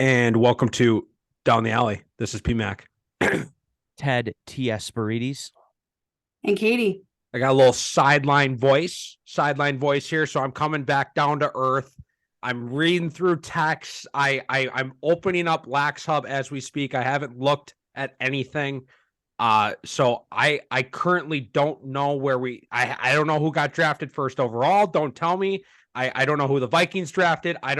And welcome to Down the Alley. This is PMAC. Ted T.S. Spirides. And Katie. I got a little sideline voice here. So I'm coming back down to earth. I'm reading through texts. I'm opening up Lax Hub as we speak. I haven't looked at anything. So I currently don't know where I don't know who got drafted first overall. Don't tell me. I don't know who the Vikings drafted. I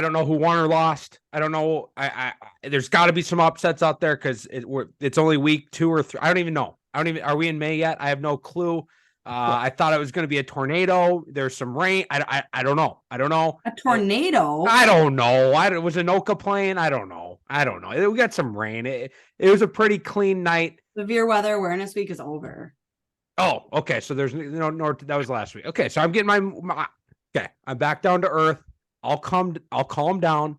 don't know who won or lost. I don't know. There's got to be some upsets out there because it's only week 2 or 3. I don't even know. Are we in May yet? I have no clue. I thought it was going to be a tornado. There's some rain. I don't know. I don't know. A tornado? I don't know. Was Anoka playing? I don't know. We got some rain. It was a pretty clean night. Severe weather awareness week is over. Oh, okay. So there's no. That was last week. Okay, so I'm getting my. Okay, I'm back down to earth. I'll calm down.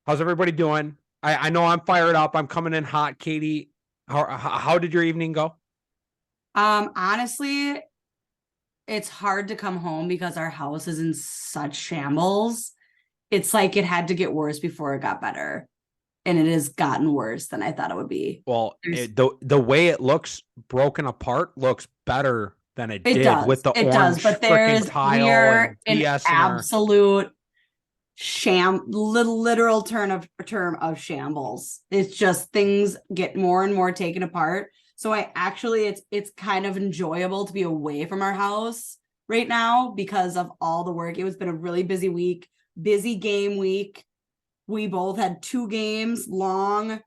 How's everybody doing? I know I'm fired up. I'm coming in hot. Katie, how did your evening go? Honestly, it's hard to come home because our house is in such shambles. It's like it had to get worse before it got better. And it has gotten worse than I thought it would be. Well, the way it looks broken apart looks better than it did does. with the it orange does, but there's tile we're and an absolute literal term of shambles. It's just things get more and more taken apart. So it's kind of enjoyable to be away from our house right now because of all the work. It's been a really busy week, busy game week. We both had 2 games long,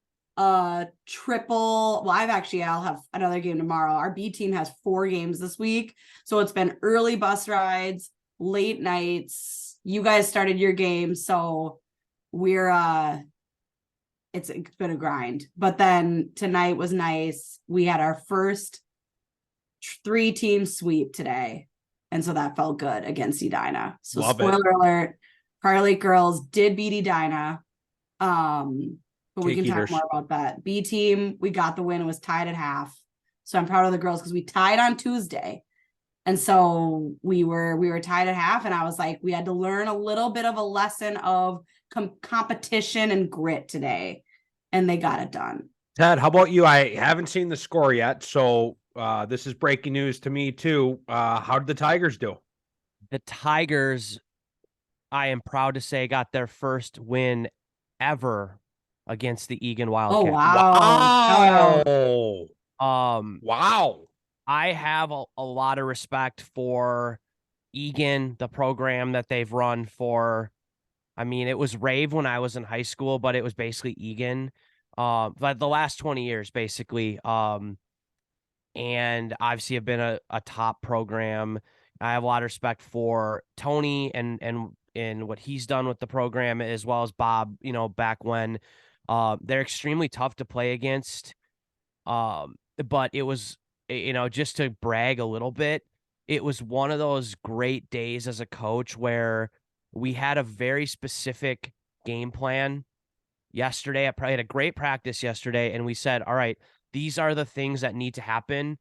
triple. Well, I'll have another game tomorrow. Our B team has 4 games this week. So it's been early bus rides, late nights. You guys started your game. So it's been a grind, but then tonight was nice. We had our first 3-team sweep today. And so that felt good against Edina. So spoiler alert, Prior Lake girls did beat Edina. But we can talk more about that. B team, we got the win. It was tied at half. So I'm proud of the girls because we tied on Tuesday. And so we were tied at half. And I was like, we had to learn a little bit of a lesson of competition and grit today. And they got it done. Ted, how about you? I haven't seen the score yet. So this is breaking news to me too. How did the Tigers do? The Tigers, I am proud to say, got their first win ever against the Egan Wildcats. Oh, wow. Wow. I have a lot of respect for Egan, the program that they've run for. I mean, it was Rave when I was in high school, but it was basically Egan. But the last 20 years, basically. And obviously have been a top program. I have a lot of respect for Tony and what he's done with the program, as well as Bob, back when. They're extremely tough to play against. But it was, just to brag a little bit, it was one of those great days as a coach where we had a very specific game plan yesterday. I probably had a great practice yesterday, and we said, all right, these are the things that need to happen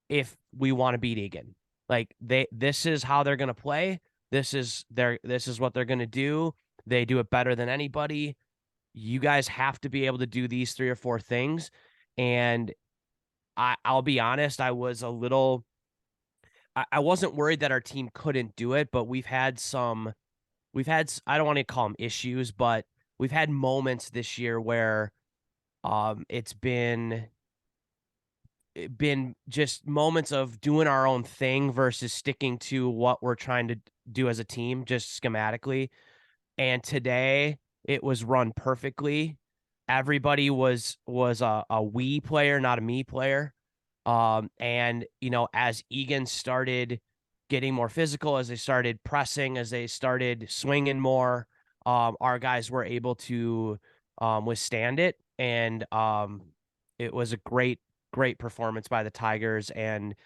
if we want to beat Egan. Like this is how they're going to play. This is what they're going to do. They do it better than anybody. You guys have to be able to do these 3 or 4 things. And I'll be honest, I wasn't worried that our team couldn't do it, but we've had, I don't want to call them issues, but we've had moments this year where it's been just moments of doing our own thing versus sticking to what we're trying to do as a team, just schematically. And today it was run perfectly. Everybody was a we player, not a me player. And as Egan started getting more physical, as they started pressing, as they started swinging more, our guys were able to withstand it. And it was a great performance by the Tigers, and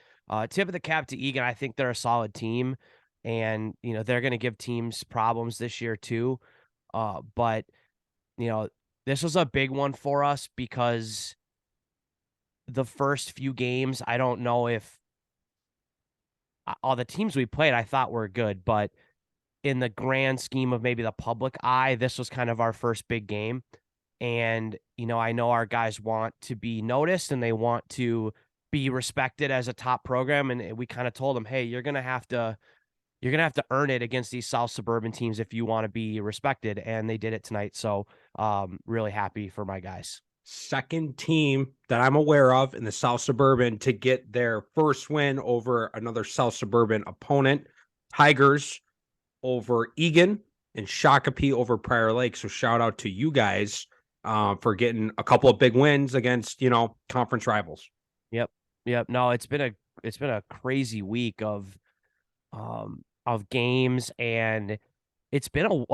tip of the cap to Egan. I think they're a solid team, and they're going to give teams problems this year too. But this was a big one for us because the first few games, I don't know if all the teams we played I thought were good, but in the grand scheme of maybe the public eye, this was kind of our first big game. And, I know our guys want to be noticed and they want to be respected as a top program. And we kind of told them, hey, you're going to have to earn it against these South Suburban teams if you want to be respected. And they did it tonight. So really happy for my guys. Second team that I'm aware of in the South Suburban to get their first win over another South Suburban opponent. Tigers over Egan and Shakopee over Prior Lake. So shout out to you guys for getting a couple of big wins against, conference rivals. Yep. No, it's been a crazy week of games, and it's been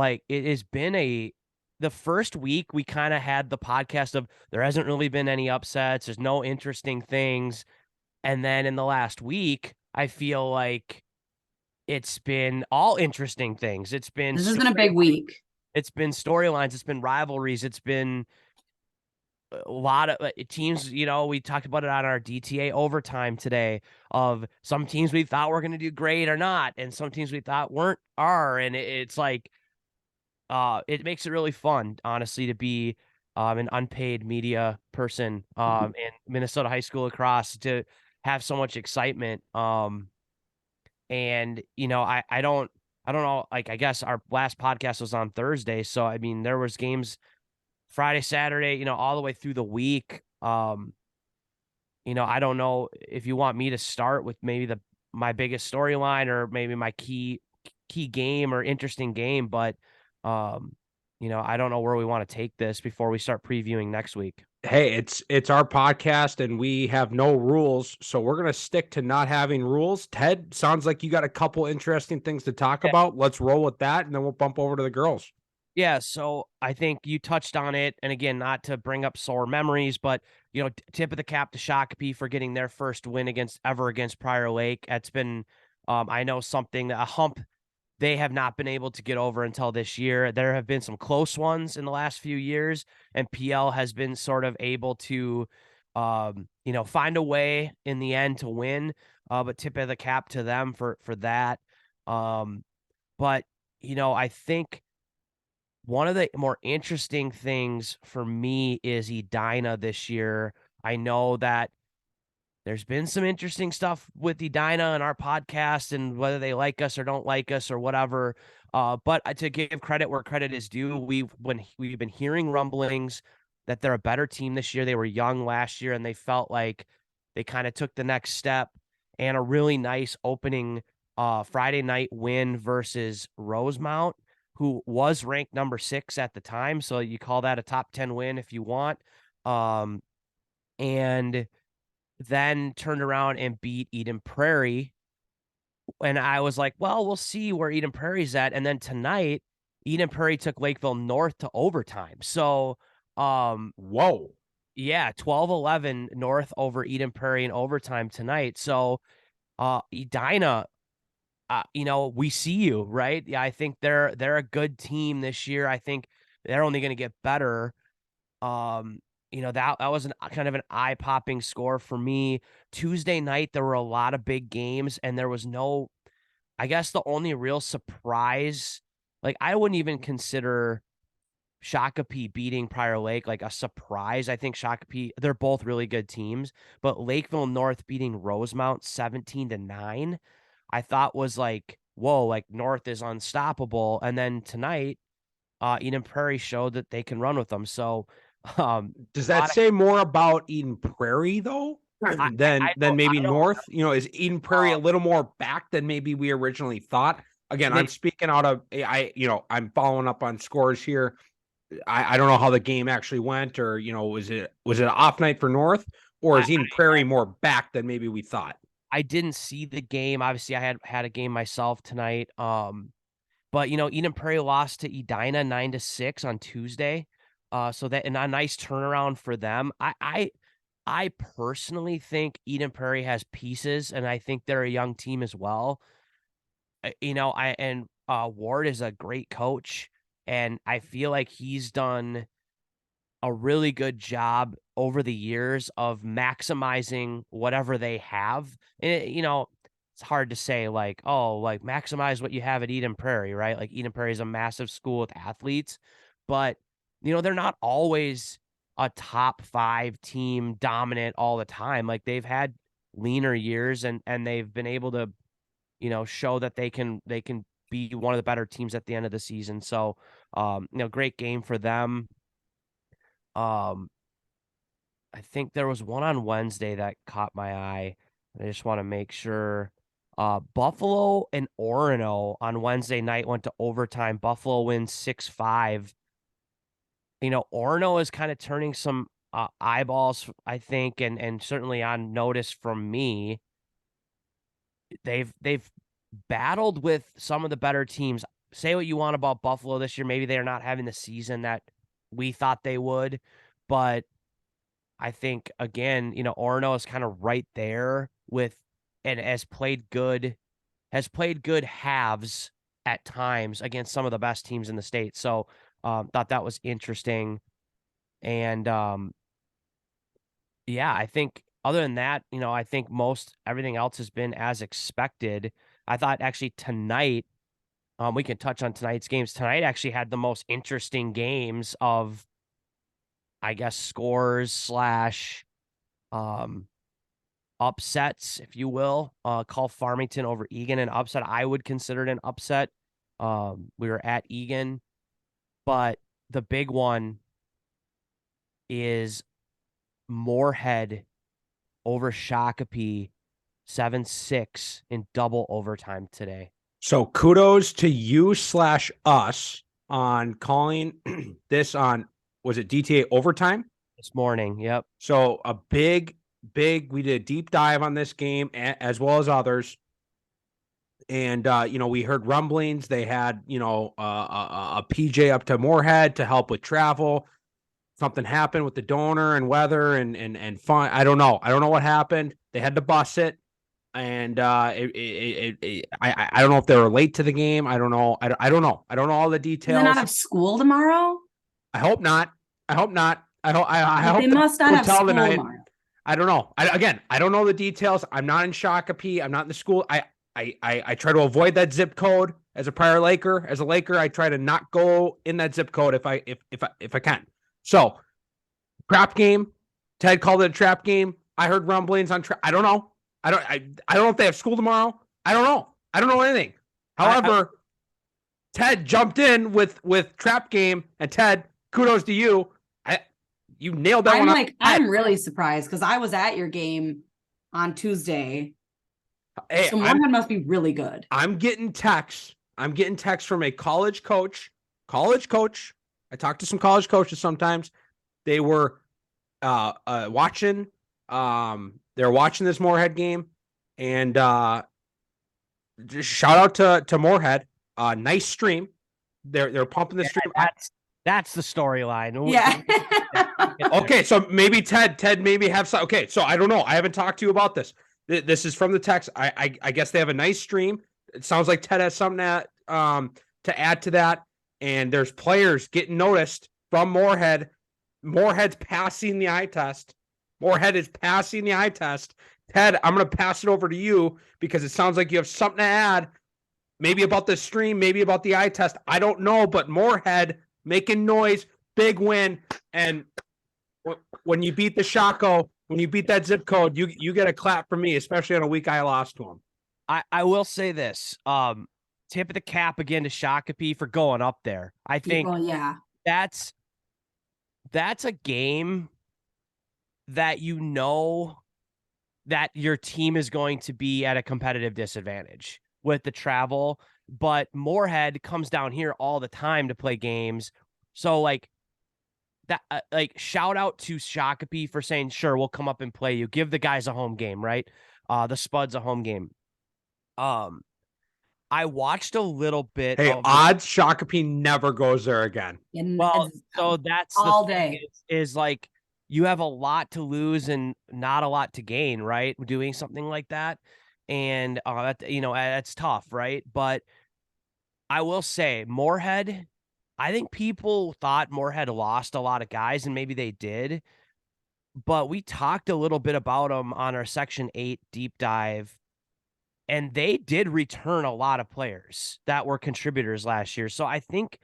the first week we kind of had the podcast of there hasn't really been any upsets. There's no interesting things. And then in the last week, I feel like it's been all interesting things. This has been a big week. It's been storylines. It's been rivalries. It's been a lot of teams, we talked about it on our DTA overtime today of some teams we thought were going to do great or not. And some teams we thought are. And it's like, it makes it really fun, honestly, to be an unpaid media person in Minnesota high school lacrosse, to have so much excitement. And, I don't know, like, I guess our last podcast was on Thursday. So, I mean, there was games Friday, Saturday, all the way through the week. I don't know if you want me to start with maybe my biggest storyline or maybe my key game or interesting game, but I don't know where we want to take this before we start previewing next week. Hey, it's our podcast and we have no rules, so we're going to stick to not having rules. Ted, sounds like you got a couple interesting things to talk about. Let's roll with that, and then we'll bump over to the girls. Yeah, so I think you touched on it, and again, not to bring up sore memories, but tip of the cap to Shakopee for getting their first win against Prior Lake. It's been, I know, a hump they have not been able to get over until this year. There have been some close ones in the last few years, and PL has been sort of able to, find a way in the end to win. But tip of the cap to them for that. But I think one of the more interesting things for me is Edina this year. I know that there's been some interesting stuff with Edina and our podcast and whether they like us or don't like us or whatever. But to give credit where credit is due, we've been hearing rumblings that they're a better team this year. They were young last year and they felt like they kind of took the next step, and a really nice opening Friday night win versus Rosemount, who was ranked number 6 at the time. So you call that a top 10 win if you want. And then turned around and beat Eden Prairie. And I was like, well, we'll see where Eden Prairie's at. And then tonight, Eden Prairie took Lakeville North to overtime. So, whoa. Yeah, 12-11 North over Eden Prairie in overtime tonight. So, Edina, we see you, right? Yeah, I think they're a good team this year. I think they're only going to get better. That was kind of an eye-popping score for me. Tuesday night, there were a lot of big games, and there was I guess the only real surprise, like, I wouldn't even consider Shakopee beating Prior Lake like a surprise. I think Shakopee, they're both really good teams, but Lakeville North beating Rosemount 17-9, I thought was like, whoa, like North is unstoppable. And then tonight, Eden Prairie showed that they can run with them. So, does that say more about Eden Prairie though than maybe North? Is Eden Prairie a little more back than maybe we originally thought? Again, I'm speaking out of I'm following up on scores here. I don't know how the game actually went, or was it an off night for North, or is Eden Prairie more back than maybe we thought? I didn't see the game. Obviously, I had a game myself tonight. But Eden Prairie lost to Edina 9-6 on Tuesday. So that, and a nice turnaround for them. I personally think Eden Prairie has pieces, and I think they're a young team as well. Ward is a great coach, and I feel like he's done a really good job over the years of maximizing whatever they have. And, it's hard to say like, oh, like maximize what you have at Eden Prairie, right? Like Eden Prairie is a massive school with athletes, but they're not always a top 5 team dominant all the time. Like they've had leaner years and they've been able to, show that they can be one of the better teams at the end of the season. So, great game for them. Um, I think there was one on Wednesday that caught my eye. I just want to make sure. Buffalo and Orono on Wednesday night went to overtime. Buffalo wins 6-5. Orono is kind of turning some eyeballs, I think, and certainly on notice from me. They've battled with some of the better teams. Say what you want about Buffalo this year. Maybe they're not having the season that we thought they would, but I think again, Orono is kind of right there with and has played good halves at times against some of the best teams in the state. So thought that was interesting. And yeah, I think other than that, I think everything else has been as expected. I thought actually tonight, we can touch on tonight's games. Tonight actually had the most interesting games of, I guess, scores slash upsets, if you will. Call Farmington over Egan an upset. I would consider it an upset. We were at Egan, but the big one is Moorhead over Shakopee 7-6 in double overtime today. So kudos to you / us on calling this on, was it DTA overtime? This morning, yep. So a big, we did a deep dive on this game as well as others. And, we heard rumblings. They had, a PJ up to Moorhead to help with travel. Something happened with the donor and weather and fun. I don't know. I don't know what happened. They had to bus it. And I don't know if they were late to the game. I don't know. I don't know. I don't know all the details. They're not have school tomorrow. I hope not. I hope They must not have school tomorrow. I don't know. I don't know the details. I'm not in Shakopee. I'm not in the school. I try to avoid that zip code as a prior Laker. As a Laker, I try to not go in that zip code if I can. So, trap game. Ted called it a trap game. I heard rumblings on trap. I don't know. I don't know if they have school tomorrow. I don't know. I don't know anything. However, Ted jumped in with trap game, and Ted, kudos to you. You nailed that one. I'm really surprised because I was at your game on Tuesday. Hey, so Moorhead must be really good. I'm getting texts from a college coach. I talk to some college coaches sometimes. They were watching. They're watching this Moorhead game, and just shout out to Moorhead. Nice stream. They're pumping the stream. That's the storyline. Yeah. Okay, so maybe Ted maybe have some. Okay, so I don't know. I haven't talked to you about this. This is from the text. I guess they have a nice stream. It sounds like Ted has something to add to that. And there's players getting noticed from Moorhead. Moorhead's passing the eye test. Moorhead is passing the eye test. Ted, I'm going to pass it over to you because it sounds like you have something to add. Maybe about the stream, maybe about the eye test. I don't know, but Moorhead making noise, big win. And when you beat the Shaco, when you beat that zip code, you get a clap from me, especially on a week I lost to him. I will say this. Tip of the cap again to Shakopee for going up there. I think that's a game that that your team is going to be at a competitive disadvantage with the travel, but Moorhead comes down here all the time to play games. So like that, shout out to Shakopee for saying, sure, we'll come up and play you. Give the guys a home game, right? The Spuds a home game. I watched a little bit. Hey, odds Shakopee never goes there again. Well, so that's all day is like you have a lot to lose and not a lot to gain, right? Doing something like that. And that's tough, right? But I will say Moorhead, I think people thought Moorhead lost a lot of guys, and maybe they did. But we talked a little bit about them on our Section 8 deep dive. And they did return a lot of players that were contributors last year. So I think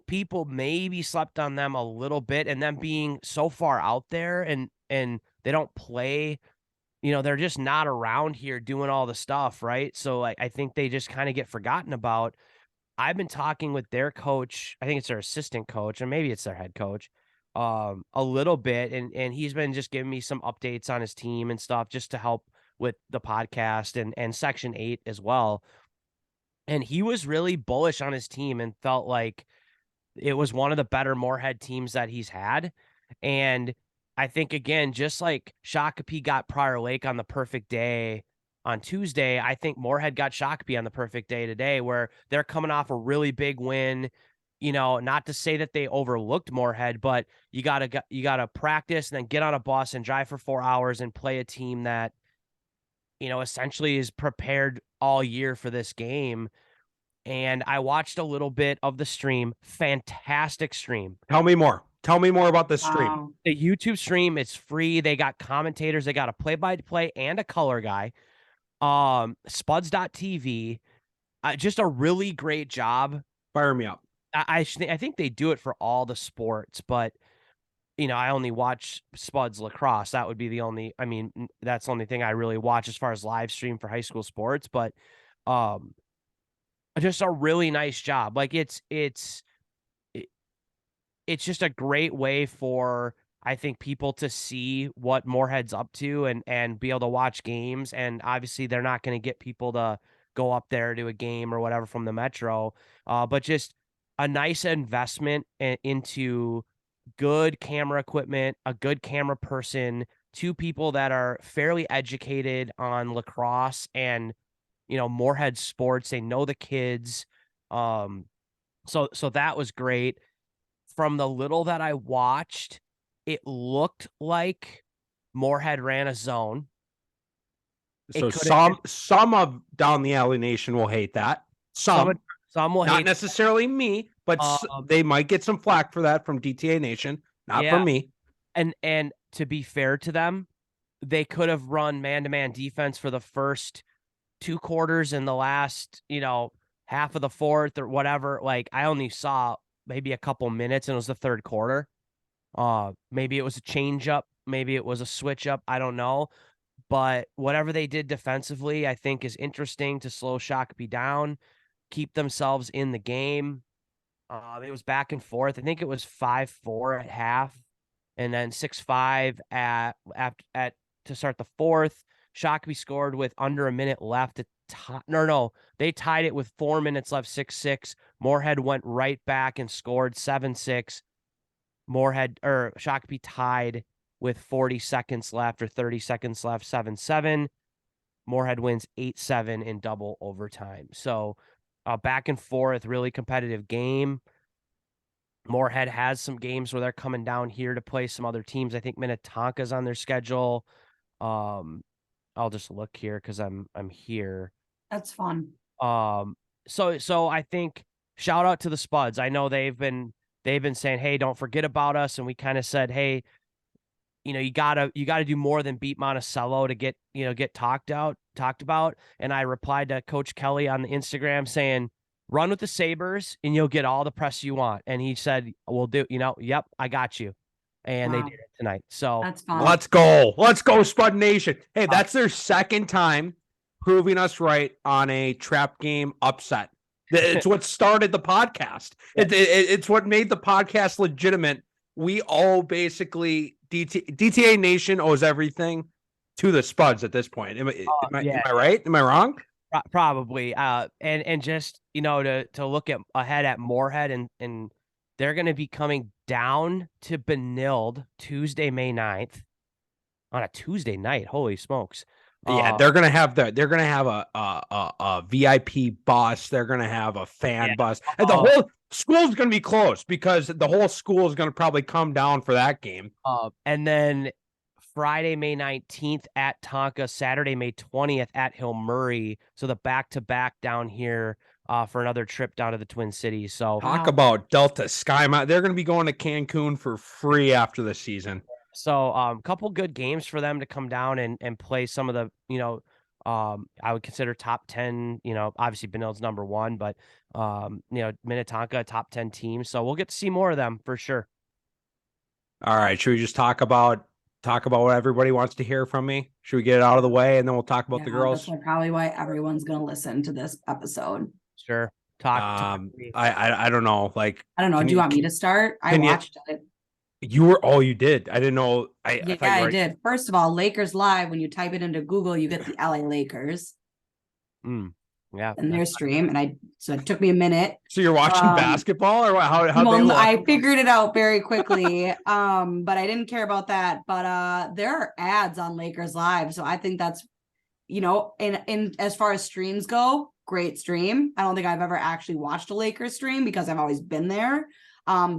people maybe slept on them a little bit, and them being so far out there, and they don't play, they're just not around here doing all the stuff, right? So I think they just kind of get forgotten about. I've been talking with their coach, I think it's their assistant coach, and maybe it's their head coach, a little bit, and he's been just giving me some updates on his team and stuff just to help with the podcast and Section 8 as well. And he was really bullish on his team and felt like it was one of the better Moorhead teams that he's had. And I think, again, just like Shakopee got Prior Lake on the perfect day on Tuesday, I think Moorhead got Shakopee on the perfect day today, where they're coming off a really big win. Not to say that they overlooked Moorhead, but you gotta practice and then get on a bus and drive for 4 hours and play a team that, essentially is prepared all year for this game. And I watched a little bit of the stream. Fantastic stream. Tell me more. Tell me more about the stream. Wow. The YouTube stream, it's free. They got commentators. They got a play-by-play and a color guy. Spuds.tv. Just a really great job. Fire me up. I think they do it for all the sports, but I only watch Spuds lacrosse. That would be that's the only thing I really watch as far as live stream for high school sports. But just a really nice job. Like it's just a great way for, I think, people to see what Moorhead's up to and be able to watch games. And obviously they're not going to get people to go up there to a game or whatever from the Metro, but just a nice investment into good camera equipment, a good camera person, two people that are fairly educated on lacrosse and, Moorhead sports. They know the kids. So that was great. From the little that I watched, it looked like Moorhead ran a zone. So some of Down the Alley Nation will hate that. Some will not hate necessarily me, but they might get some flack for that from DTA Nation, not from me. And to be fair to them, they could have run man-to-man defense for the first 2 quarters and the last, half of the fourth or whatever. Like, I only saw maybe a couple minutes, and it was the third quarter. Maybe it was a change up, maybe it was a switch up, I don't know. But whatever they did defensively, I think is interesting to slow Shakopee down, keep themselves in the game. It was back and forth. I think it was 5-4 at half, and then 6-5 to start the fourth. Shakopee scored with under a minute left. They tied it with 4 minutes left, 6-6. Moorhead went right back and scored 7-6. Shakopee tied with 40 seconds left or 30 seconds left, 7-7. Moorhead wins 8-7 in double overtime. So back and forth, really competitive game. Moorhead has some games where they're coming down here to play some other teams. I think Minnetonka's on their schedule. I'll just look here because I'm here. That's fun. So I think shout out to the Spuds. I know they've been saying, hey, don't forget about us, and we kind of said, hey, you gotta do more than beat Monticello to get talked about. And I replied to Coach Kelly on the Instagram saying, run with the Sabres and you'll get all the press you want. And he said, we'll do, yep, I got you. And they did it tonight. So that's fun. Let's go Spud Nation. Hey, that's their second time proving us right on a trap game upset. It's what started the podcast. It's what made the podcast legitimate. We all basically DTA Nation owes everything to the Spuds at this point. Am I right? Am I wrong? Probably. And just to look ahead at Moorhead, and they're going to be coming down to Benilde Tuesday, May 9th on a Tuesday night. Holy smokes. Yeah, they're gonna have a VIP bus. They're gonna have a fan bus, and the whole school's gonna be closed because the whole school is gonna probably come down for that game. And then Friday, May 19th at Tonka, Saturday, May 20th at Hill Murray. So the back-to-back down here for another trip down to the Twin Cities. So talk about Delta Sky Mountain. They're gonna be going to Cancun for free after the season. So couple good games for them to come down and play some of the, I would consider top 10, obviously Benilde's number 1, but Minnetonka a top 10 team. So we'll get to see more of them for sure. All right. Should we just talk about what everybody wants to hear from me? Should we get it out of the way and then we'll talk about the girls? That's probably why everyone's gonna listen to this episode. Sure. Talk to me. I don't know. Like, I don't know. Do you want me to start? I watched it. You did. I didn't know. I did. First of all, Lakers Live, when you type it into Google, you get the LA Lakers. Yeah. And their stream. So it took me a minute. So you're watching basketball or what? How I figured it out very quickly. But I didn't care about that. But there are ads on Lakers Live. So I think that's, in as far as streams go, great stream. I don't think I've ever actually watched a Lakers stream because I've always been there.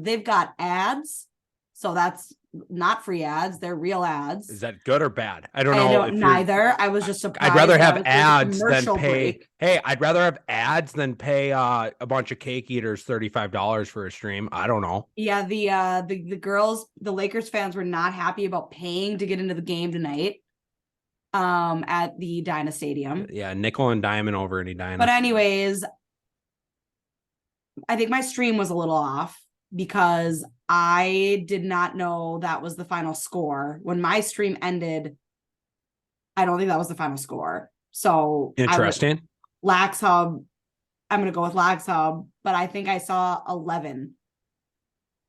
They've got ads. So that's not free ads. They're real ads. Is that good or bad? I don't know. Neither. I was just surprised. I'd rather have ads than pay. Break. Hey, I'd rather have ads than pay a bunch of cake eaters $35 for a stream. I don't know. Yeah, the girls, the Lakers fans were not happy about paying to get into the game tonight. At the Edina Stadium. Yeah, nickel and diamond over in Edina. But anyways, I think my stream was a little off because I did not know that was the final score. When my stream ended, I don't think that was the final score. So interesting. Lax Hub, I'm going to go with Lax Hub, but I think I saw 11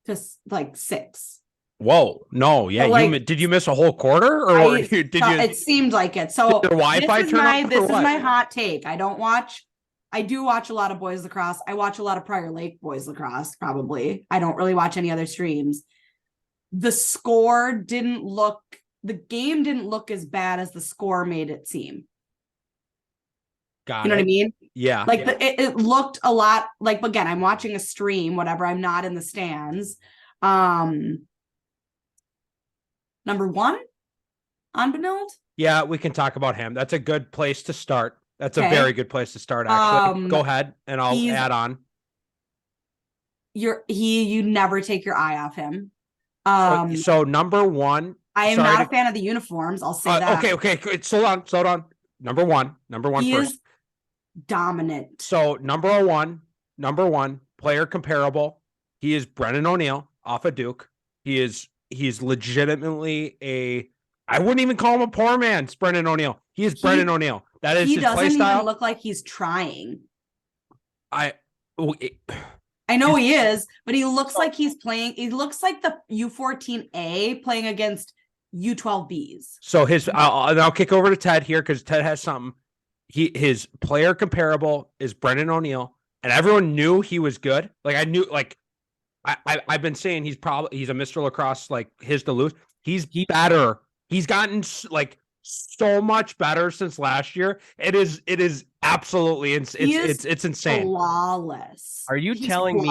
to 6. Whoa, no, yeah. So did you miss a whole quarter or did you? It seemed like it. So did the Wi-Fi this is my hot take. I do watch a lot of boys lacrosse. I watch a lot of Prior Lake boys lacrosse, probably. I don't really watch any other streams. The game didn't look as bad as the score made it seem. Got you know what I mean? Yeah. It looked a lot like, again, I'm watching a stream, whatever. I'm not in the stands. Number 1 on Benilde. Yeah, we can talk about him. That's a good place to start. That's a very good place to start, actually. Go ahead, and I'll add on. You never take your eye off him. So number 1. I am not a fan of the uniforms. I'll say that. Okay. Slow down. Number one he first. Is dominant. So number one, player comparable. He is Brennan O'Neill off of Duke. He's legitimately I wouldn't even call him a poor man. It's Brennan O'Neill. He is Brennan O'Neill. That is his play style. He doesn't even look like he's trying. I know he is, but he looks like he's playing. He looks like the U14A playing against U12Bs. So I'll kick over to Ted here because Ted has something. His player comparable is Brennan O'Neill, and everyone knew he was good. Like I knew, like I've been saying he's a Mr. Lacrosse, like his Duluth. He's better. He's gotten like so much better since last year. It is absolutely it's insane. Flawless. Are you telling me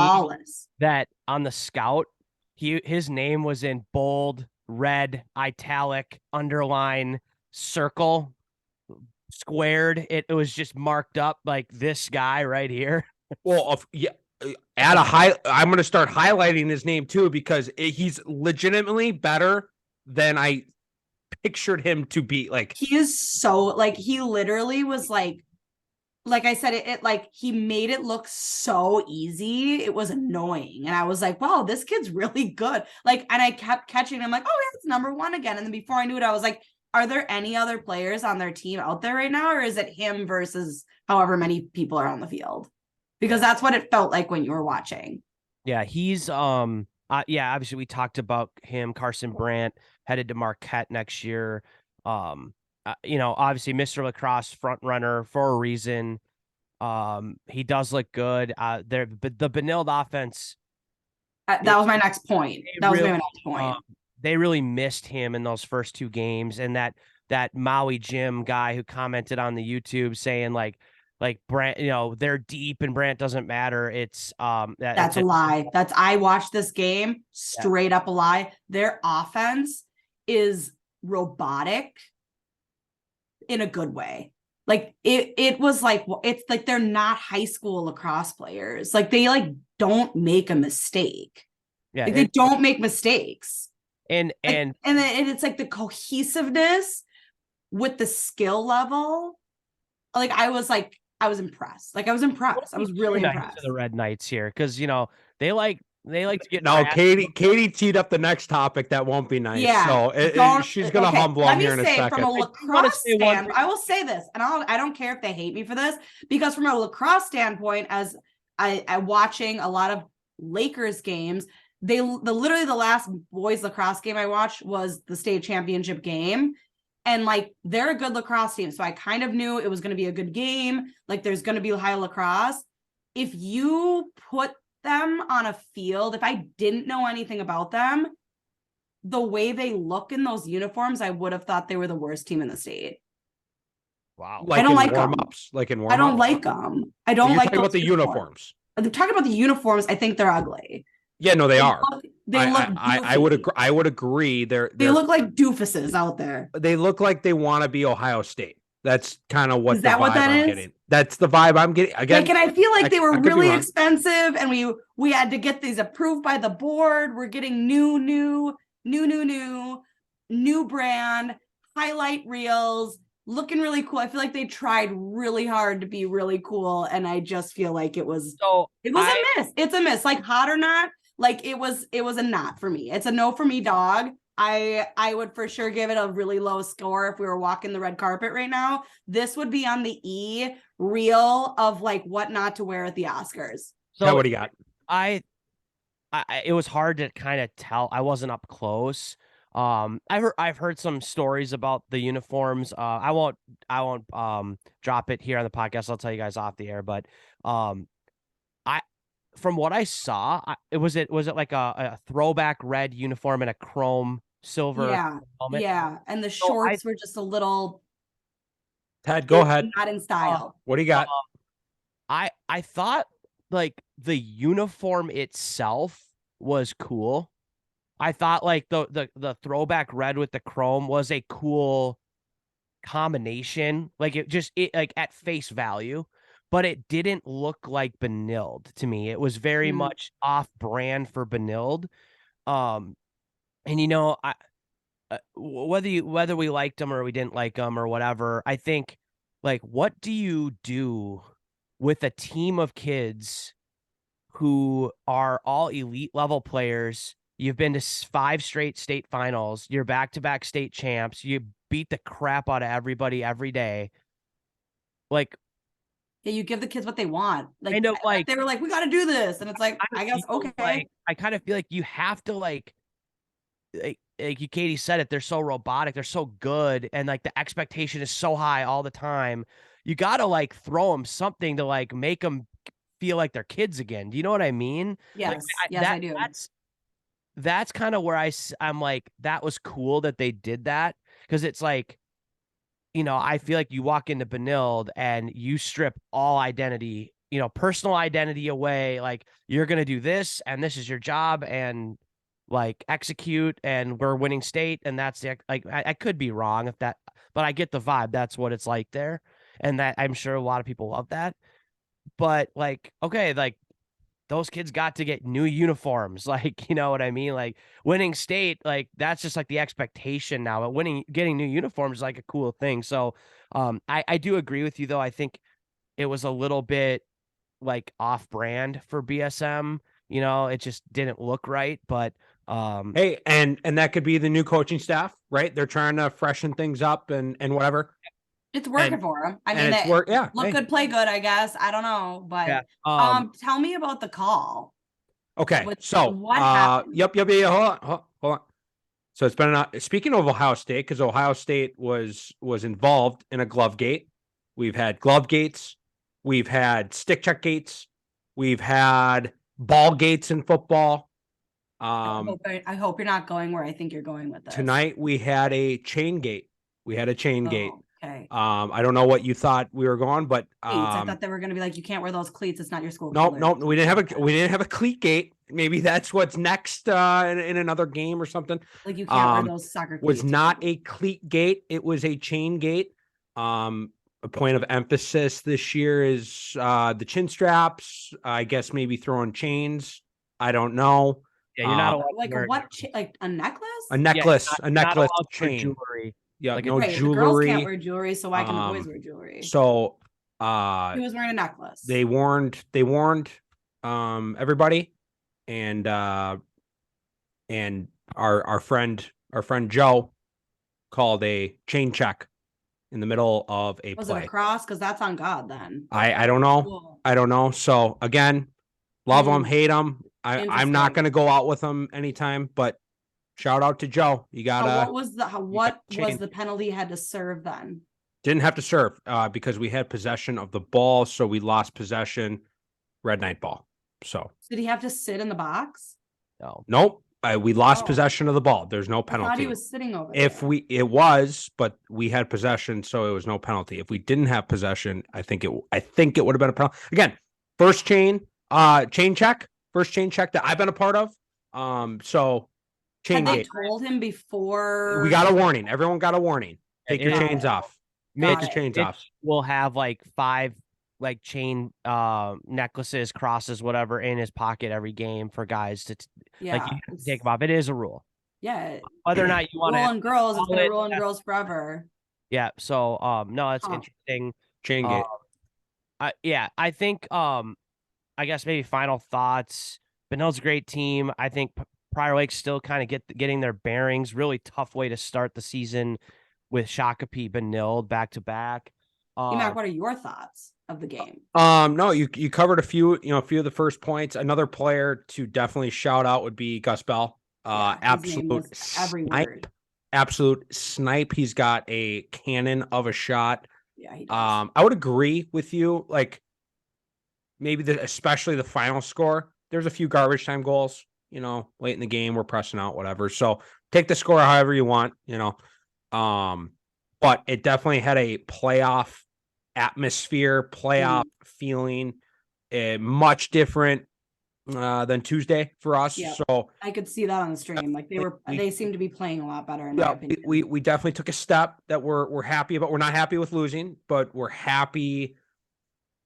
that on the scout his name was in bold, red, italic, underline, circle, squared? It was just marked up like this guy right here. Well, I'm going to start highlighting his name too because he's legitimately better than I pictured him to be. Like he is so like he literally was like I said, it like he made it look so easy. It was annoying, and I was like, "Wow, this kid's really good." Like, and I kept catching him like, "Oh, yeah, it's number 1 again." And then before I knew it, I was like, "Are there any other players on their team out there right now, or is it him versus however many people are on the field?" Because that's what it felt like when you were watching. Yeah, he's obviously we talked about him. Carson Brandt headed to Marquette next year. Obviously Mr. Lacrosse front runner for a reason. He does look good. But the Benilde offense. That was my next point. They really missed him in those first 2 games, and that Maui Jim guy who commented on the YouTube saying like Brandt, they're deep and Brandt doesn't matter. It's that's a lie. I watched this game straight up a lie. Their offense is robotic in a good way. Like it was like, it's like they're not high school lacrosse players. Like they don't make a mistake. Yeah, like, they don't make mistakes. And it's like the cohesiveness with the skill level I was impressed. Like I was impressed. I was really Nice impressed. to the Red Knights here, because they like to get No, drafted. Katie teed up the next topic that won't be nice. Yeah, So she's gonna humble Let him me here in a say, from second. a wanna lacrosse say one stand, I will say this, and I don't care if they hate me for this, because from a lacrosse standpoint, as I watching a lot of Lakers games, literally the last boys lacrosse game I watched was the state championship game. And like they're a good lacrosse team. So I kind of knew it was going to be a good game. Like there's going to be high lacrosse. If you put them on a field, if I didn't know anything about them, the way they look in those uniforms, I would have thought they were the worst team in the state. Wow. Like I don't in like warm-ups. Like in warm-ups. I don't like them. I don't You're like talking about those the uniforms. I'm talking about the uniforms. I think they're ugly. Yeah, no, they are. They look. I would agree. I would agree. They look like doofuses out there. They look like they want to be Ohio State. That's kind of what Is that the what vibe that I'm is? getting. That's the vibe I'm getting. Again, Like, and I feel like they were I could be really wrong. expensive, and we had to get these approved by the board. We're getting new brand highlight reels, looking really cool. I feel like they tried really hard to be really cool, and I just feel like it was a miss. It's a miss. Like hot or not, like it was a not for me. It's a no for me, dog. I would for sure give it a really low score if we were walking the red carpet right now. This would be on the E reel of like what not to wear at the Oscars. So what do you got? It was hard to kind of tell. I wasn't up close. I've heard some stories about the uniforms. I won't drop it here on the podcast. I'll tell you guys off the air, but from what I saw, was it like a throwback red uniform and a chrome silver helmet? Yeah, and the shorts were just a little. Ted, go ahead. Not in style. What do you got? I thought like the uniform itself was cool. I thought like the throwback red with the chrome was a cool combination. Like it like at face value. But it didn't look like Benilde to me. It was very much off brand for Benilde. And I whether we liked them or we didn't like them or whatever, I think like what do you do with a team of kids who are all elite level players? You've been to 5 straight state finals. You're back-to-back state champs. You beat the crap out of everybody every day. Like, yeah, you give the kids what they want. Like, I know, like they were like, we got to do this, and it's like, I guess okay. Like, I kind of feel like you have to like you, Katie said it. They're so robotic. They're so good, and like the expectation is so high all the time. You got to like throw them something to like make them feel like they're kids again. Do you know what I mean? Yes, like, I do. That's kind of where I'm like, that was cool that they did that, because it's like, I feel like you walk into Benilde and you strip all identity, personal identity away. Like you're going to do this and this is your job and like execute and we're winning state. And that's the, like, I could be wrong if that, but I get the vibe. That's what it's like there. And that I'm sure a lot of people love that, but like, okay, like those kids got to get new uniforms. Like, you know what I mean? Like winning state, like that's just like the expectation now, but getting new uniforms is like a cool thing. So I do agree with you though. I think it was a little bit like off brand for BSM, it just didn't look right, but hey, and that could be the new coaching staff, right? They're trying to freshen things up and whatever. It's working for them. I mean, look good, play good, I guess. I don't know, but yeah. Tell me about the call. Okay, so what happened? Yep. Hold on. So it's been speaking of Ohio State, because Ohio State was involved in a glove gate. We've had glove gates, we've had stick check gates, we've had ball gates in football. I hope you're not going where I think you're going with this. Tonight we had a chain gate. Okay. I don't know what you thought we were going, but I thought they were going to be like, you can't wear those cleats. It's not your school. No, we didn't have a cleat gate. Maybe that's what's next in another game or something. Like you can't wear those soccer cleats. Was not a cleat gate. It was a chain gate. A point of emphasis this year is the chin straps. I guess maybe throwing chains. I don't know. Yeah, you're not allowed like like a necklace. A necklace. Yeah, a necklace not chain. jewelry. Yeah, like no right, jewelry. The girls can't wear jewelry, so why can the boys wear jewelry? So He was wearing a necklace. They warned everybody, and our friend Joe called a chain check in the middle of a Was play. it a cross? Because that's on God then. I don't know. Cool. I don't know. So again, love them, hate them. I'm not Interesting. going to go out with them anytime, but shout out to Joe. You got What was chain. the penalty had to serve then? Didn't have to serve because we had possession of the ball, so we lost possession. Red Knight ball. So Did he have to sit in the box? No. nope. We lost Oh. possession of the ball. There's no I thought penalty. he was sitting over If there. it was, but we had possession, so it was no penalty. If we didn't have possession, I think it would have been a penalty. Again, first chain check that I've been a part of. So chain Had they gate. told him before? We got a warning. Everyone got a warning. Take your Got chains it. off. Got Take your it. chains Mitch off. will have like 5 like chain necklaces, crosses, whatever in his pocket every game for guys to Yeah, like you have to take them off. It is a rule. yeah. Whether or not you want Rule to on girls, it's been a solid- rule on girls forever. Yeah. So no, that's Huh. interesting. Chain gate. I think I guess maybe final thoughts. Benilde's a great team. I think Prior Lake's still kind of getting their bearings. Really tough way to start the season with Shakopee, Benilde back to back. Emac, what are your thoughts of the game? No, you covered a few of the first points. Another player to definitely shout out would be Gus Bell. Yeah, his name was Absolute every snipe. word. Absolute snipe. He's got a cannon of a shot. Yeah, he does. I would agree with you. Like maybe especially the final score. There's a few garbage time goals, late in the game. We're pressing out, whatever. So take the score however you want, but it definitely had a playoff atmosphere, playoff feeling, much different than Tuesday for us. Yeah. So I could see that on the stream. Like they seem to be playing a lot better in my yeah, opinion. we definitely took a step that we're happy about. We're not happy with losing, but we're happy,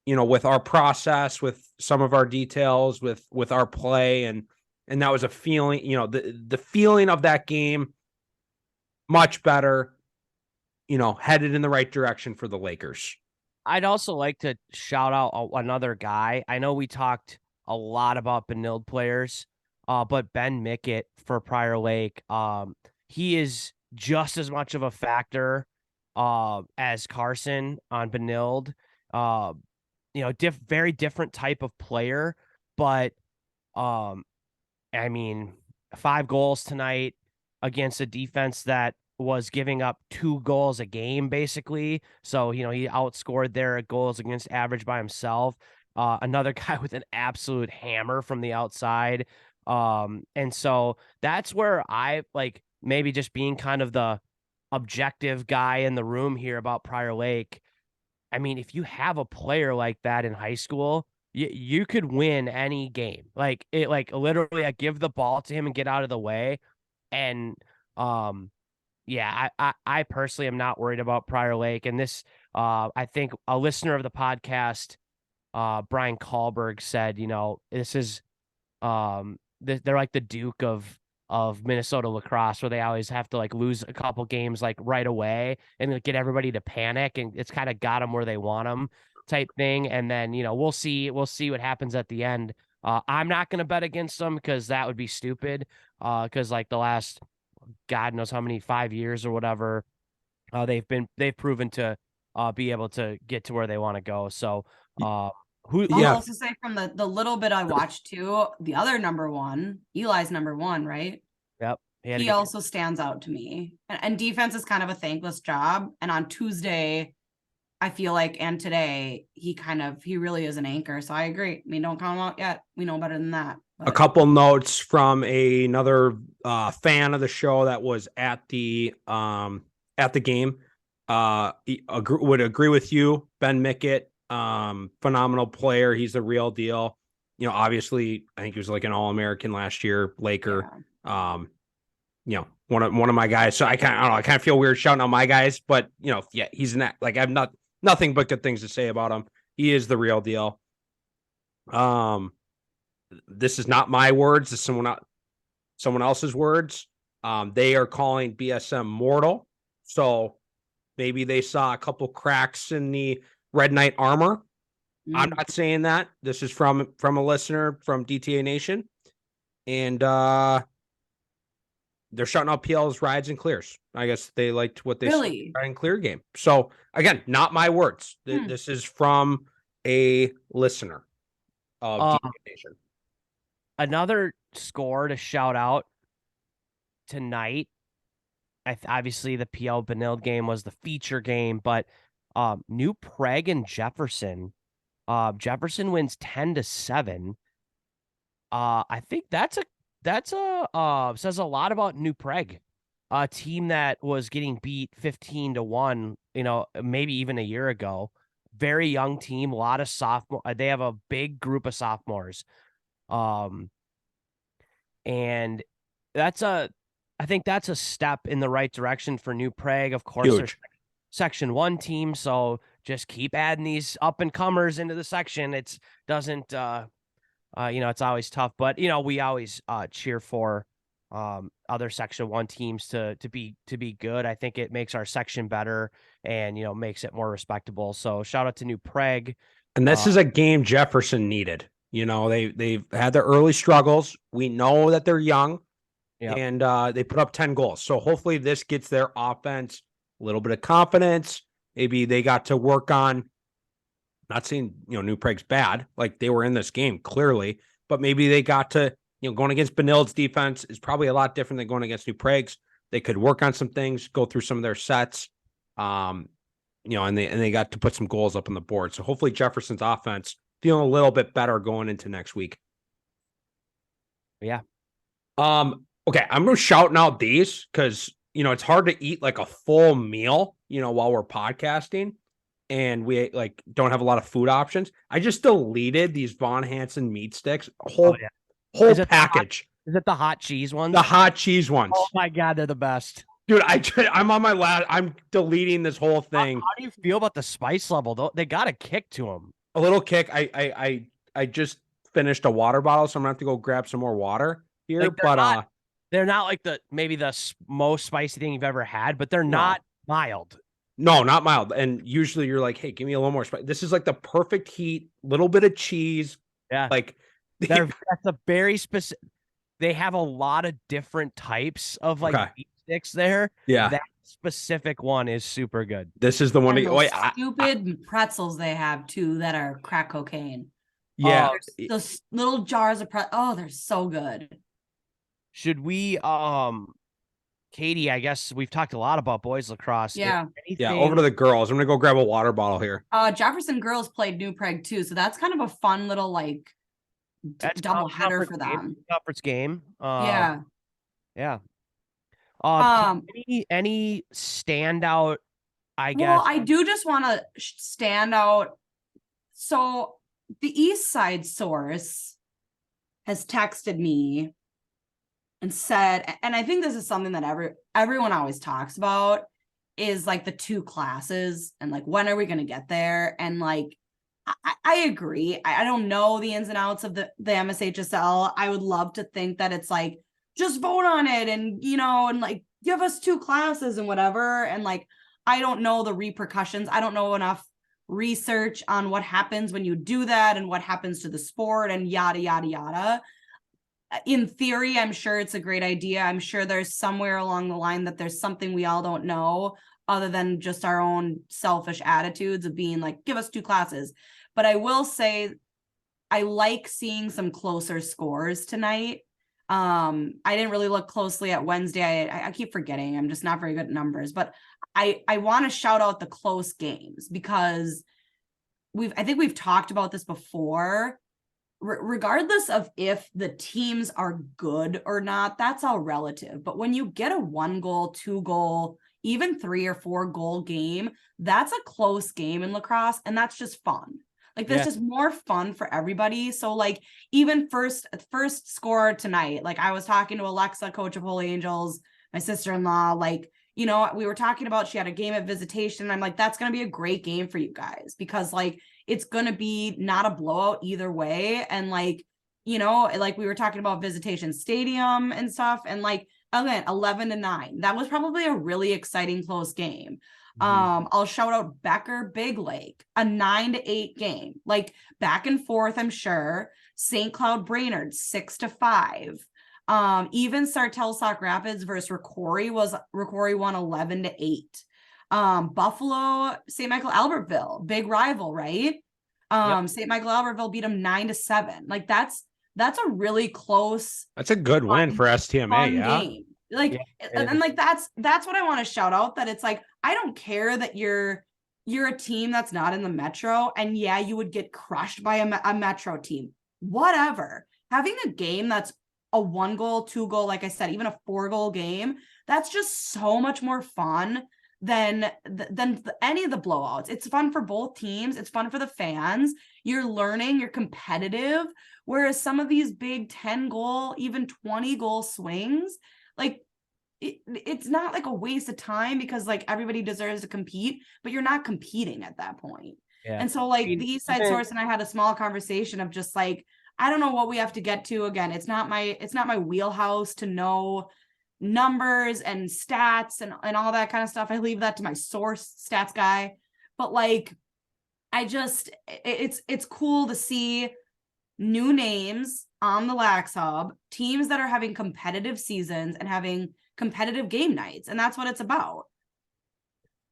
with our process, with some of our details, with our play, and that was a feeling, the feeling of that game much better, headed in the right direction for the Lakers. I'd also like to shout out another guy. I know we talked a lot about Benilde players, but Ben Mickett for Prior Lake, he is just as much of a factor as Carson on Benilde. Very different type of player, but I mean, 5 goals tonight against a defense that was giving up 2 goals a game, basically. So, he outscored their goals against average by himself. Another guy with an absolute hammer from the outside. And so that's where I like maybe just being kind of the objective guy in the room here about Prior Lake. I mean, if you have a player like that in high school, you could win any game. Like literally, I give the ball to him and get out of the way. And yeah, I personally am not worried about Prior Lake. And this, I think a listener of the podcast, Brian Kahlberg said, this is, they're like the Duke of Minnesota lacrosse, where they always have to like lose a couple games like right away and like, get everybody to panic, and it's kind of got them where they want them type thing. And then, we'll see what happens at the end. I'm not going to bet against them because that would be stupid. Because like the last, God knows how many 5 years or whatever, they've proven to be able to get to where they want to go. So, I'll Yeah. also say from the little bit I watched too, the other number one, Eli's number one, right? Yep. He also stands out to me. And defense is kind of a thankless job. And on Tuesday, I feel like, and today, he really is an anchor. So I agree. I mean, don't count him out yet. We know better than that. A couple notes from another fan of the show that was at the game. Would agree with you, Ben Mickett. Phenomenal player. He's the real deal. Obviously, I think he was like an All-American last year, Laker. Yeah. One of my guys. So I kind of feel weird shouting out my guys, but yeah, he's like I have nothing but good things to say about him. He is the real deal. This is not my words. This is someone else's words. They are calling BSM mortal. So maybe they saw a couple cracks in the Red Knight armor. I'm Mm. not saying that. This is from a listener from DTA Nation. And they're shutting out PL's rides and clears. I guess they liked what they saw in the Really? ride and clear game. So again, not my words. Hmm. This is from a listener of Um, DTA Nation. Another score to shout out tonight. Obviously the PL Benilde game was the feature game, but New Prague and Jefferson. Jefferson wins 10-7. I think that's a says a lot about New Prague, a team that was getting beat 15-1, maybe even a year ago. Very young team, a lot of sophomore. They have a big group of sophomores. And I think that's a step in the right direction for New Prague. Of course, they're Huge. Section 1 team, so just keep adding these up and comers into the section. It's doesn't it's always tough, but we always cheer for other Section 1 teams to be good. I think it makes our section better and makes it more respectable. So shout out to New Prague. And this is a game Jefferson needed. They've had their early struggles. We know that they're young. Yep. And they put up 10 goals. So hopefully this gets their offense a little bit of confidence. Maybe they got to work on, not saying, New Prague's bad. Like they were in this game clearly, but maybe they got to, going against Benilde's defense is probably a lot different than going against New Prague's. They could work on some things, go through some of their sets, and they got to put some goals up on the board. So hopefully Jefferson's offense feeling a little bit better going into next week. Yeah. Okay, I'm going to shouting out these because, it's hard to eat like a full meal, while we're podcasting and we don't have a lot of food options. I just deleted these Von Hansen meat sticks, whole package. Is it the hot cheese ones? The hot cheese ones. Oh my God, they're the best. Dude, I'm on my last. I'm deleting this whole thing. How do you feel about the spice level though? They got a kick to them. A little kick. I just finished a water bottle, so I'm gonna have to go grab some more water here. They're not like maybe the most spicy thing you've ever had, but they're not mild. No, not mild. And usually you're like, hey, give me a little more spice. This is like the perfect heat, little bit of cheese. Yeah. That's a very specific. They have a lot of different types of meat sticks there. Yeah. That specific one is super good. This is the one. Stupid pretzels they have too that are crack cocaine. Yeah. Those little jars of they're so good. Should we, Katie, I guess we've talked a lot about boys lacrosse. Yeah. Over to the girls. I'm going to go grab a water bottle here. Jefferson girls played New Prague too. So that's kind of a fun little double header for them. Conference game. Yeah. Any standout, I guess? Well, I do just want to stand out. So the East Side source has texted me and said, and I think this is something that everyone always talks about, is the two classes and when are we going to get there? And I agree. I don't know the ins and outs of the MSHSL. I would love to think that it's just vote on it and and give us two classes and whatever. And I don't know the repercussions. I don't know enough research on what happens when you do that and what happens to the sport and yada yada yada. In theory, I'm sure it's a great idea. I'm sure there's somewhere along the line that there's something we all don't know other than just our own selfish attitudes of being give us two classes. But I will say I like seeing some closer scores tonight. I didn't really look closely at Wednesday. I keep forgetting. I'm just not very good at numbers, but I want to shout out the close games because I think we've talked about this before. Regardless of if the teams are good or not, that's all relative. But when you get a 1-goal, 2-goal, even 3 or 4 goal game, that's a close game in lacrosse. And that's just fun. There's just more fun for everybody. So even first score tonight, I was talking to Alexa, coach of Holy Angels, my sister-in-law, we were talking about, she had a game at Visitation. I'm that's going to be a great game for you guys because it's going to be not a blowout either way. And we were talking about Visitation Stadium and stuff. And again, 11-9. That was probably a really exciting close game. Mhm. I'll shout out Becker Big Lake, a 9-8 game, like back and forth, I'm sure. St. Cloud Brainerd, 6-5. Even Sartell Sauk Rapids versus Rocori won 11-8. Buffalo, St. Michael Albertville, big rival, right? Yep. St. Michael Albertville beat them 9-7. Like that's a really close, That's a good win for STMA. fun Yeah. game. Like, Yeah. and like that's what I want to shout out, that it's like, I don't care that you're a team that's not in the Metro, and yeah, you would get crushed by a Metro team. Whatever. Having a game that's a 1-goal, 2-goal, like I said, even a 4-goal game, that's just so much more fun than any of the blowouts. It's fun for both teams. It's fun for the fans. You're learning, you're competitive. Whereas some of these big 10-goal, even 20-goal swings, like it's not like a waste of time, because like everybody deserves to compete, but you're not competing at that point. Yeah. And so like the East Side Source and I had a small conversation of just like, I don't know what we have to get to. Again, it's not my wheelhouse to know numbers and stats and all that kind of stuff. I leave that to my source stats guy. But like, I just, it's cool to see new names on the Lax Hub, teams that are having competitive seasons and having competitive game nights. And that's what it's about.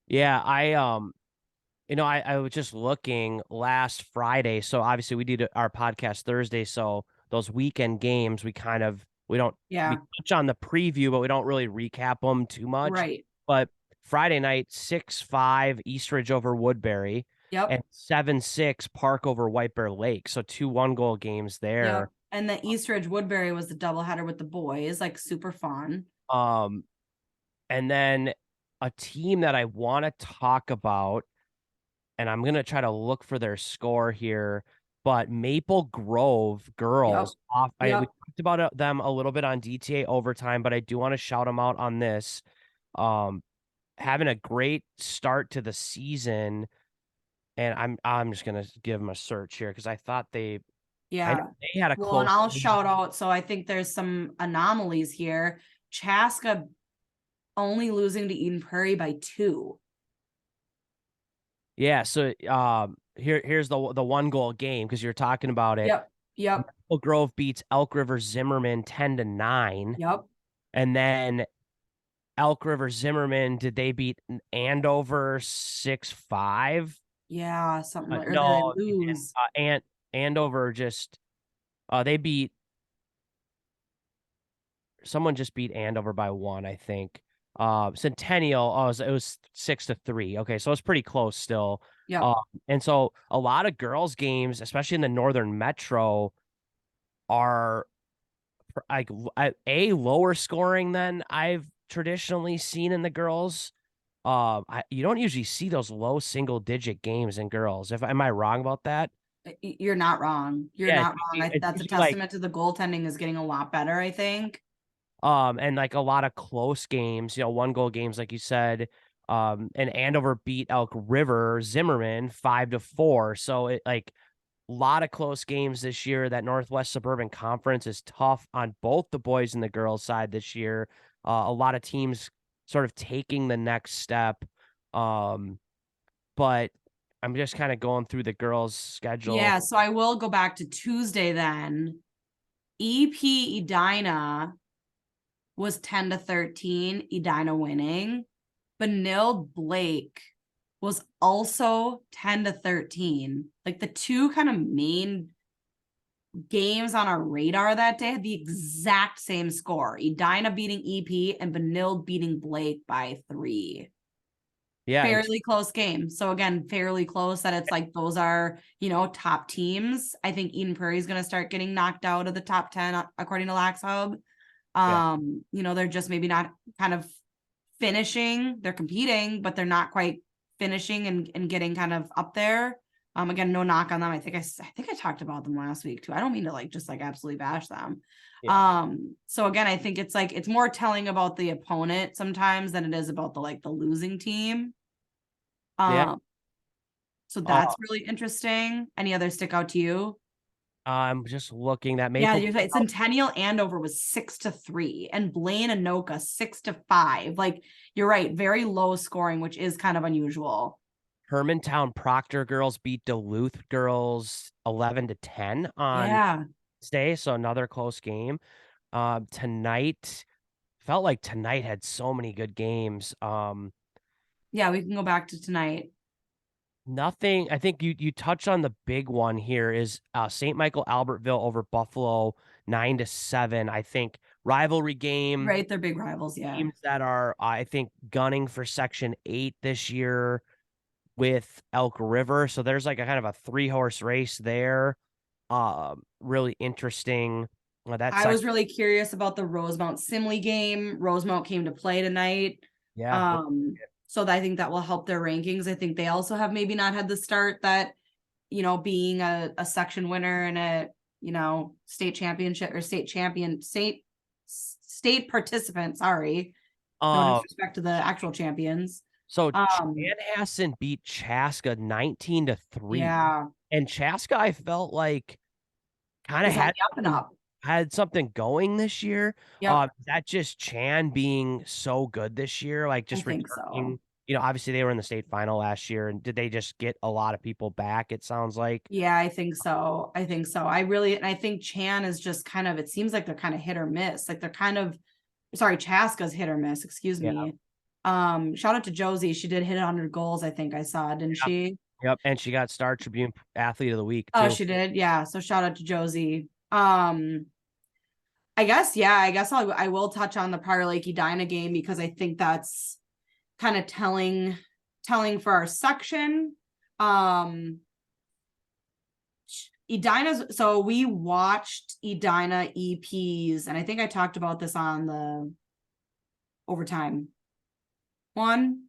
Yeah, I was just looking last Friday. So obviously we did our podcast Thursday. So those weekend games, we don't we touch on the preview, but we don't really recap them too much. Right. But Friday night, 6-5 Eastridge over Woodbury. Yep. And 7-6 Park over White Bear Lake. So 2 1-goal games there. Yep. And the Eastridge Woodbury was the doubleheader with the boys, like super fun. And then a team that I want to talk about, and I'm gonna try to look for their score here, but Maple Grove girls off. We talked about them a little bit on DTA overtime, but I do want to shout them out on this. Having a great start to the season, and I'm just gonna give them a search here because I thought they had a close. And I'll shout out. So I think there's some anomalies here. Chaska only losing to Eden Prairie by 2. Yeah, so here's the 1-goal game, because you're talking about it. Yep. Maple Grove beats Elk River Zimmerman 10-9. Yep. And then Elk River Zimmerman, did they beat Andover 6-5? Yeah, something like no, they lose. Andover just they beat someone just beat Andover by 1, I think. Centennial, it was 6-3. Okay, so it's pretty close still. Yeah. And so a lot of girls' games, especially in the Northern Metro, are like lower scoring than I've traditionally seen in the girls. You don't usually see those low single digit games in girls. Am I wrong about that? You're not wrong. You're not wrong. That's a testament to the goaltending is getting a lot better, I think. And like a lot of close games, 1-goal games, like you said. And Andover beat Elk River Zimmerman 5-4. So it like a lot of close games this year. That Northwest Suburban Conference is tough on both the boys and the girls side this year. A lot of teams sort of taking the next step. But I'm just kind of going through the girls' schedule. Yeah, so I will go back to Tuesday then. EP Edina was 10-13, Edina winning. Benilde Blake was also 10-13. Like the two kind of main games on our radar that day had the exact same score. Edina beating EP and Benilde beating Blake by 3. Yeah, fairly close game. So again, fairly close that it's like those are, top teams. I think Eden Prairie is going to start getting knocked out of the top 10 according to Lax Hub. They're just maybe not kind of finishing. They're competing, but they're not quite finishing and getting kind of up there. Again, no knock on them. I think I talked about them last week too. I don't mean to just absolutely bash them. Yeah. So again, I think it's more telling about the opponent sometimes than it is about the losing team. So that's really interesting. Any others stick out to you? I'm just looking that Yeah, Maple. you're right. Centennial Andover was 6-3, and Blaine Anoka 6-5. Like, you're right, very low scoring, which is kind of unusual. Hermantown Proctor girls beat Duluth girls 11-10 on Yeah, Wednesday, so another close game. Tonight felt like tonight had so many good games. yeah, we can go back to tonight. Nothing. I think you touched on the big one here is St. Michael Albertville over Buffalo 9-7. I think rivalry game. Right, they're big rivals. Yeah, Teams that are, I think, gunning for Section 8 this year with Elk River. So there's like a kind of a 3-horse race there. Really interesting. I was really curious about the Rosemount Simley game. Rosemount came to play tonight. Yeah. So I think that will help their rankings. I think they also have maybe not had the start that, being a section winner and a, state championship or state participant. Sorry. No disrespect to the actual champions. So Chanhassen beat Chaska 19-3. Yeah. And Chaska, I felt like kind of had something going this year. Yeah. That just Chan being so good this year, like just I think returning, so. Obviously they were in the state final last year, and did they just get a lot of people back? It sounds like. Yeah, I think so. I think Chan is just kind of, it seems like they're kind of hit or miss. Like they're kind of, sorry, Chaska's hit or miss, excuse me. Shout out to Josie. She did hit 100 goals, I think I saw, didn't she? Yep. And she got Star Tribune Athlete of the Week too. Oh, she did. Yeah. So shout out to Josie. I guess I will touch on the Prior Lake Edina game because I think that's kind of telling for our section. Edina's, so we watched Edina EPs, and I think I talked about this on the overtime one.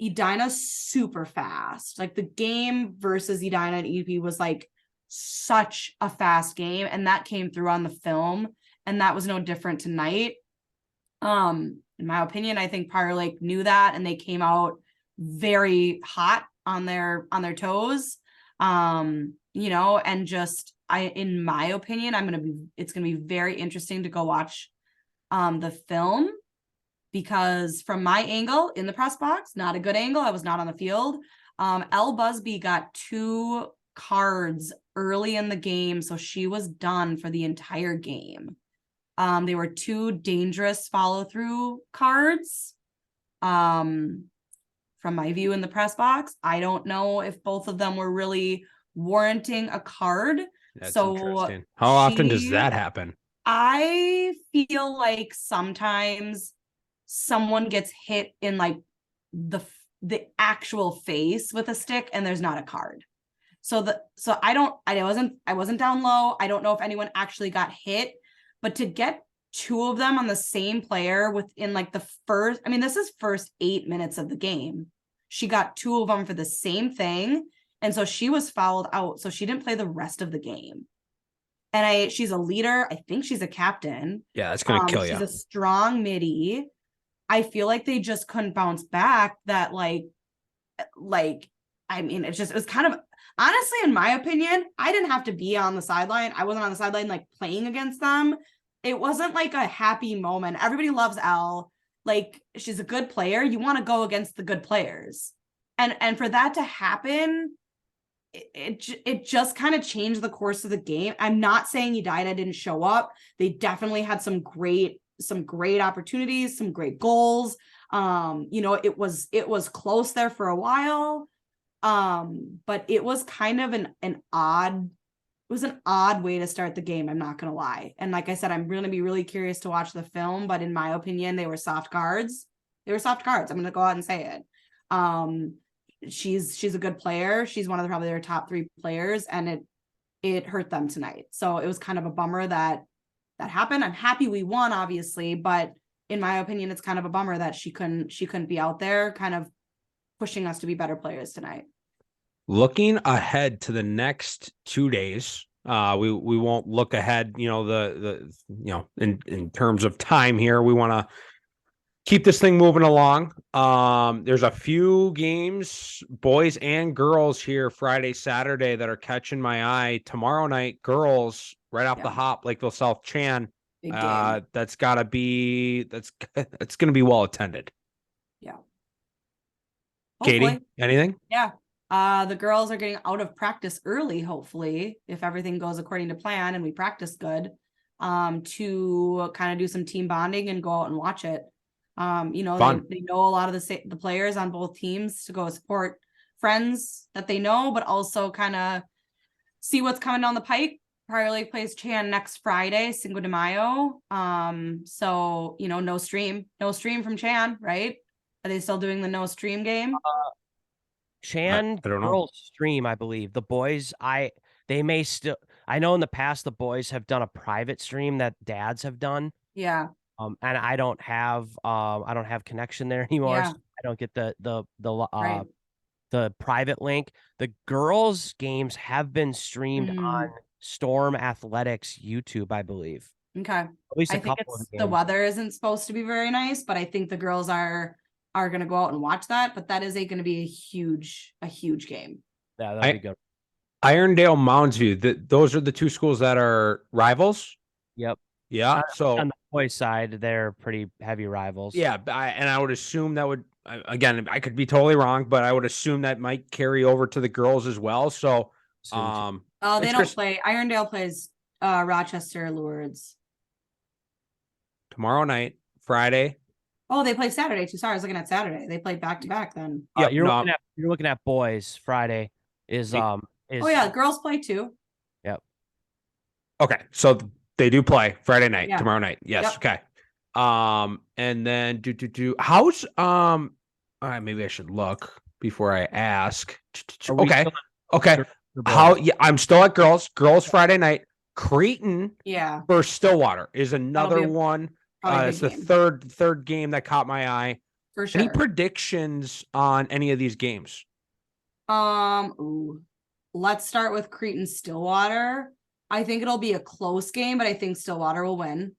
Edina's super fast. Like the game versus Edina and EP was like such a fast game, and that came through on the film, and that was no different tonight. In my opinion, I think Prior Lake knew that, and they came out very hot on their toes. And just in my opinion, it's gonna be very interesting to go watch the film, because from my angle in the press box, not a good angle. I was not on the field. Elle Busby got 2 cards early in the game, so she was done for the entire game. They were 2 dangerous follow-through cards. From my view in the press box, I don't know if both of them were really warranting a card. That's interesting. How often does that happen? I feel like sometimes someone gets hit in like the actual face with a stick and there's not a card. So I wasn't down low. I don't know if anyone actually got hit, but to get 2 of them on the same player within like the first, this is first 8 minutes of the game. She got 2 of them for the same thing. And so she was fouled out. So she didn't play the rest of the game. And she's a leader. I think she's a captain. Yeah, that's going to kill you. She's a strong midi. I feel like they just couldn't bounce back. That it was kind of, honestly, in my opinion, I didn't have to be on the sideline. I wasn't on the sideline like playing against them. It wasn't like a happy moment. Everybody loves Elle. Like, she's a good player. You want to go against the good players. And for that to happen, it just kind of changed the course of the game. I'm not saying Edina didn't show up. They definitely had some great opportunities, some great goals. It was close there for a while. But it was kind of an odd way to start the game. I'm not going to lie. And like I said, I'm going to be really curious to watch the film, but in my opinion, they were soft cards. I'm going to go out and say it. She's a good player. She's one of probably their top 3 players, and it hurt them tonight. So it was kind of a bummer that happened. I'm happy we won, obviously, but in my opinion, it's kind of a bummer that she couldn't be out there kind of pushing us to be better players tonight. Looking ahead to the next 2 days, we won't look ahead, in terms of time here. We want to keep this thing moving along. There's a few games, boys and girls here Friday, Saturday that are catching my eye. Tomorrow night, girls right off the Yeah. hop, Lakeville South Chan. Big game. That's gotta be it's gonna be well attended. Yeah. Katie, Hopefully. anything? Yeah. The girls are getting out of practice early, hopefully, if everything goes according to plan and we practice good, to kind of do some team bonding and go out and watch it. They know a lot of the players on both teams to go support friends that they know, but also kind of see what's coming down the pike. Prior Lake plays Chan next Friday, Cinco de Mayo. So no stream from Chan, right? Are they still doing the no stream game? Chan I don't know. girls stream, I believe. The boys, they may still. I know in the past the boys have done a private stream that dads have done. Yeah. And I don't have connection there anymore. Yeah. So I don't get the Right. the private link. The girls' games have been streamed on Storm Athletics YouTube, I believe. Okay. At least I a think couple of the games. weather isn't supposed to be very nice, but I think the girls are going to go out and watch that. But that is going to be a huge game. Yeah, that'll be good. Irondale, Mounds View. Those are the two schools that are rivals. Yep. Yeah. So on the boys' side, they're pretty heavy rivals. yeah, and I would assume that would again, I could be totally wrong, but I would assume that might carry over to the girls as well. So, they don't play. Irondale plays Rochester Lourdes tomorrow night, Friday. Oh, they play Saturday too. Sorry, I was looking at Saturday. They played back to back then. Yeah, you're looking at boys. Friday is Oh yeah, girls play too. Yep. Okay, so they do play Friday night, tomorrow night. Yes. Yep. Okay. And then how's all right, maybe I should look before I ask. Okay. How I'm still at girls Friday night. Creighton versus Stillwater is another one. It's the third game that caught my eye. For sure. Any predictions on any of these games? Let's start with Creighton Stillwater. I think it'll be a close game, but I think Stillwater will win.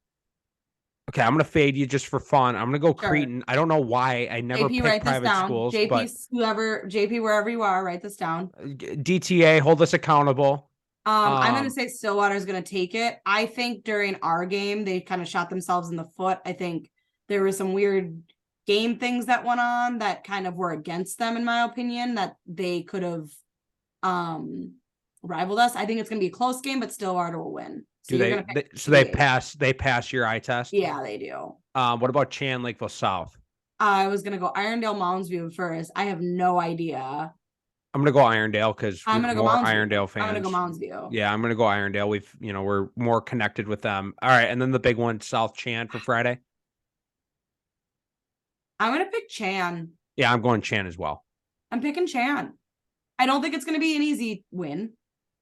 Okay, I'm gonna fade you just for fun. I'm gonna go Creighton. I don't know why I never pick private schools. JP, wherever you are, write this down. DTA, hold us accountable. I'm gonna say Stillwater is gonna take it. I think during our game they kind of shot themselves in the foot. I think there were some weird game things that went on that kind of were against them, in my opinion, that they could have rivaled us. I think it's gonna be a close game, but Stillwater will win. So they pass your eye test? Yeah, they do. What about Chan Lakeville South? I was gonna go Irondale Mounds View first. I have no idea. I'm gonna go Irondale because I'm gonna go Irondale fans. I'm gonna go Mounds View. Yeah, I'm gonna go Irondale. We're more connected with them. All right, and then the big one, South Chan for Friday. I'm gonna pick Chan. Yeah, I'm going Chan as well. I'm picking Chan. I don't think it's gonna be an easy win.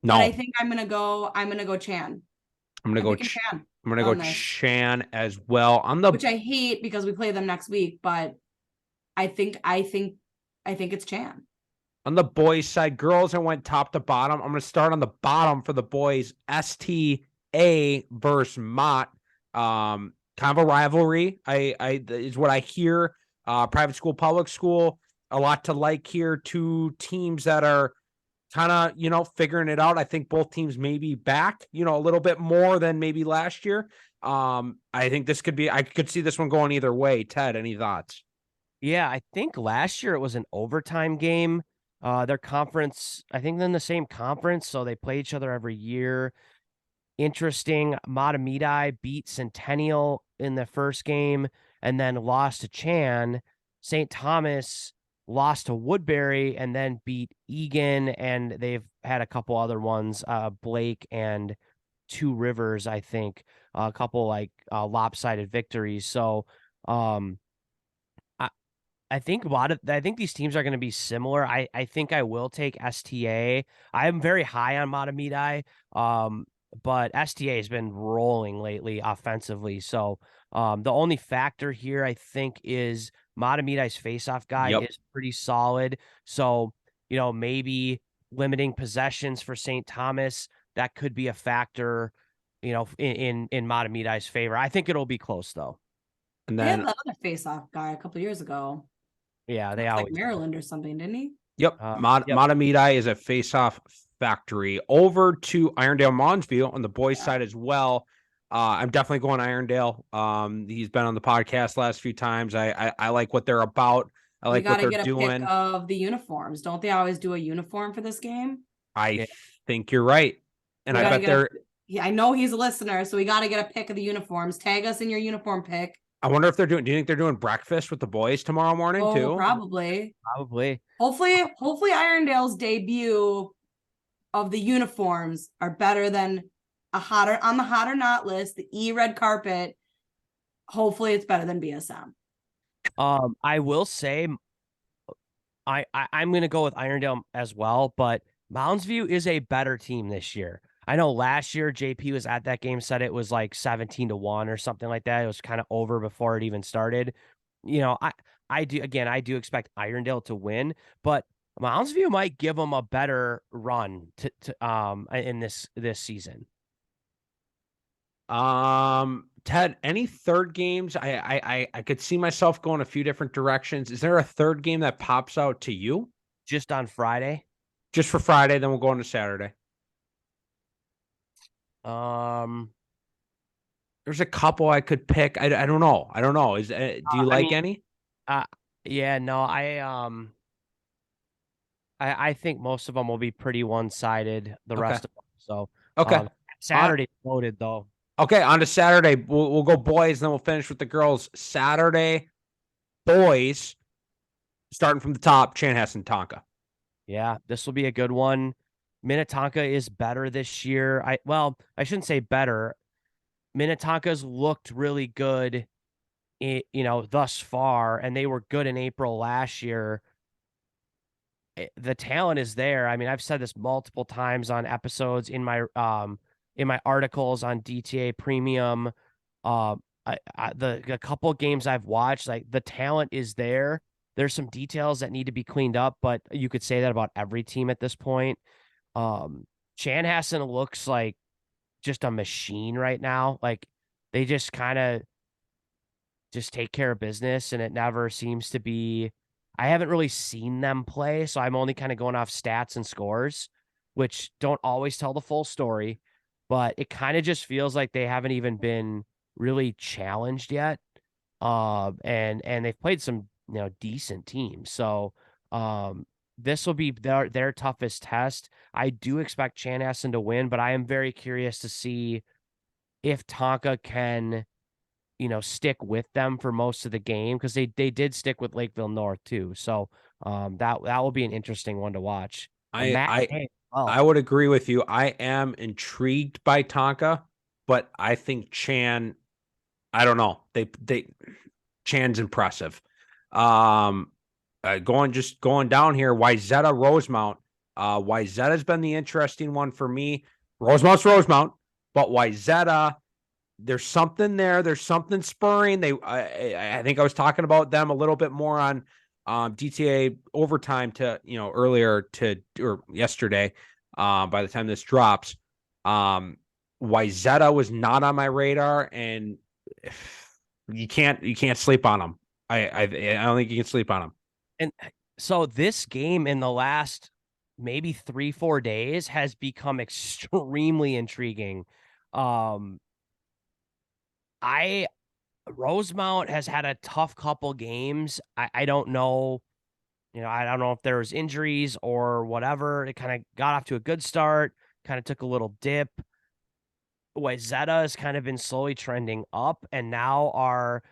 No, but I think I'm gonna go Chan. I'm gonna go Chan. I'm gonna go Chan as well which I hate because we play them next week, but I think it's Chan. On the boys' side, girls, I went top to bottom. I'm gonna start on the bottom for the boys. STA versus Mott. Kind of a rivalry. I is what I hear. Private school, public school, a lot to like here. Two teams that are kind of, figuring it out. I think both teams may be back, a little bit more than maybe last year. I think I could see this one going either way. Ted, any thoughts? Yeah, I think last year it was an overtime game. Their conference, I think they're in the same conference, so they play each other every year. Interesting. Matamidi beat Centennial in the first game and then lost to Chan. St. Thomas lost to Woodbury and then beat Egan, and they've had a couple other ones, Blake and Two Rivers, I think, a couple lopsided victories. So I think these teams are going to be similar. I think I will take STA. I am very high on Matamidi, but STA has been rolling lately offensively. So the only factor here, I think, is Matamidi's faceoff guy is pretty solid. So, maybe limiting possessions for St. Thomas, that could be a factor, in Matamidi's favor. I think it'll be close, though. And They had then that other face-off guy a couple years ago. Yeah, they It's like always Maryland or something, didn't he? yep, Yep. Matamidi is a face-off factory. Over to Irondale Monsville on the boys' Yeah. side as well. I'm definitely going Irondale. He's been on the podcast last few times. I like what they're about. I We like what got to they're get a doing. pick of the uniforms. Don't they always do a uniform for this game? I Yeah. think you're right. And We I gotta bet get they're Yeah, I know he's a listener, so we got to get a pick of the uniforms. Tag us in your uniform pick. I wonder if they're doing, do you think they're doing breakfast with the boys tomorrow morning Oh, too? probably. Probably. Hopefully Irondale's debut of the uniforms are better than on the hot or not list, the red carpet. Hopefully it's better than BSM. I will say I'm gonna go with Irondale as well, but Mounds View is a better team this year. I know last year JP was at that game, said it was like 17-1 or something like that. It was kind of over before it even started. I do expect Irondale to win, but Mounds View might give them a better run to in this season. Ted, any third games? I could see myself going a few different directions. Is there a third game that pops out to you? Just on Friday. Just for Friday, then we'll go on to Saturday. There's a couple I could pick. I don't know. I don't know. Do you like any? Yeah, no, I think most of them will be pretty one-sided. The rest of them. So Okay. Saturday loaded though. Okay, on to Saturday. We'll go boys, then we'll finish with the girls. Saturday, boys, starting from the top, Chanhassen Tonka. Yeah, this will be a good one. Minnetonka is better this year. I shouldn't say better. Minnetonka's looked really good, thus far, and they were good in April last year. The talent is there. I mean, I've said this multiple times on episodes in my articles on DTA Premium. The couple games I've watched, like the talent is there. There's some details that need to be cleaned up, but you could say that about every team at this point. Chanhassen looks like just a machine right now. Like they just kind of just take care of business, and it never seems to be. I haven't really seen them play, so I'm only kind of going off stats and scores, which don't always tell the full story, but it kind of just feels like they haven't even been really challenged yet. And they've played some, decent teams. So, this will be their toughest test. I do expect Chanhassen to win, but I am very curious to see if Tonka can, stick with them for most of the game, because they did stick with Lakeville North too. So that will be an interesting one to watch. I would agree with you. I am intrigued by Tonka, but I think Chan, I don't know. Chan's impressive. Going down here, Wayzata Rosemount. Wayzata's been the interesting one for me. Rosemount's Rosemount, but Wayzata, there's something there. There's something spurring. I think I was talking about them a little bit more on DTA overtime earlier or yesterday. By the time this drops, Wayzata was not on my radar, and you can't sleep on them. I don't think you can sleep on them. And so this game in the last maybe 3-4 days has become extremely intriguing. Rosemount has had a tough couple games. I don't know. I don't know if there was injuries or whatever. It kind of got off to a good start, kind of took a little dip. Wayzata has kind of been slowly trending up, and now are,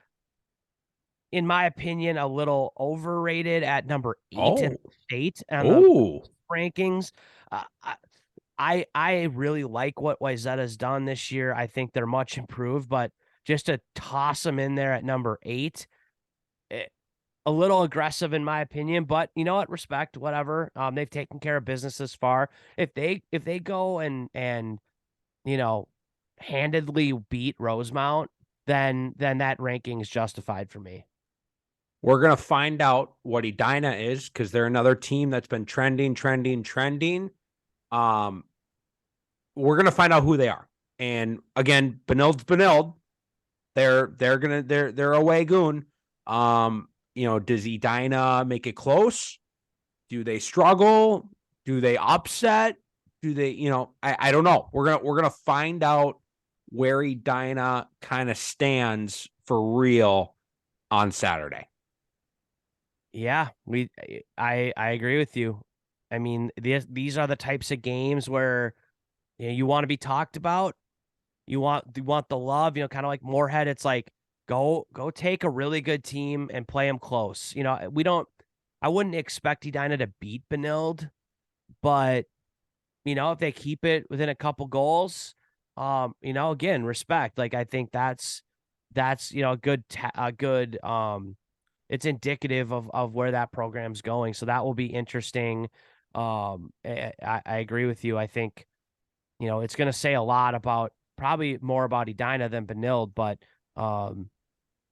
in my opinion, a little overrated at number 8 in the state on the rankings. I really like what Wayzata's done this year. I think they're much improved, but just to toss them in there at number 8, a little aggressive in my opinion, but you know what? Respect, whatever. They've taken care of business this far. If they go and handedly beat Rosemount, then that ranking is justified for me. We're gonna find out what Edina is, because they're another team that's been trending. We're gonna find out who they are. And again, Benild's Benild. They're away goon. Does Edina make it close? Do they struggle? Do they upset? Do they, I don't know. We're gonna find out where Edina kind of stands for real on Saturday. Yeah, I agree with you. I mean, these are the types of games where you want to be talked about. You want the love, kind of like Moorhead. It's like go take a really good team and play them close. I wouldn't expect Edina to beat Benilde, but if they keep it within a couple goals, again, respect. Like I think that's a good it's indicative of where that program's going. So that will be interesting. I agree with you. I think, it's going to say a lot about probably more about Edina than Benilde, but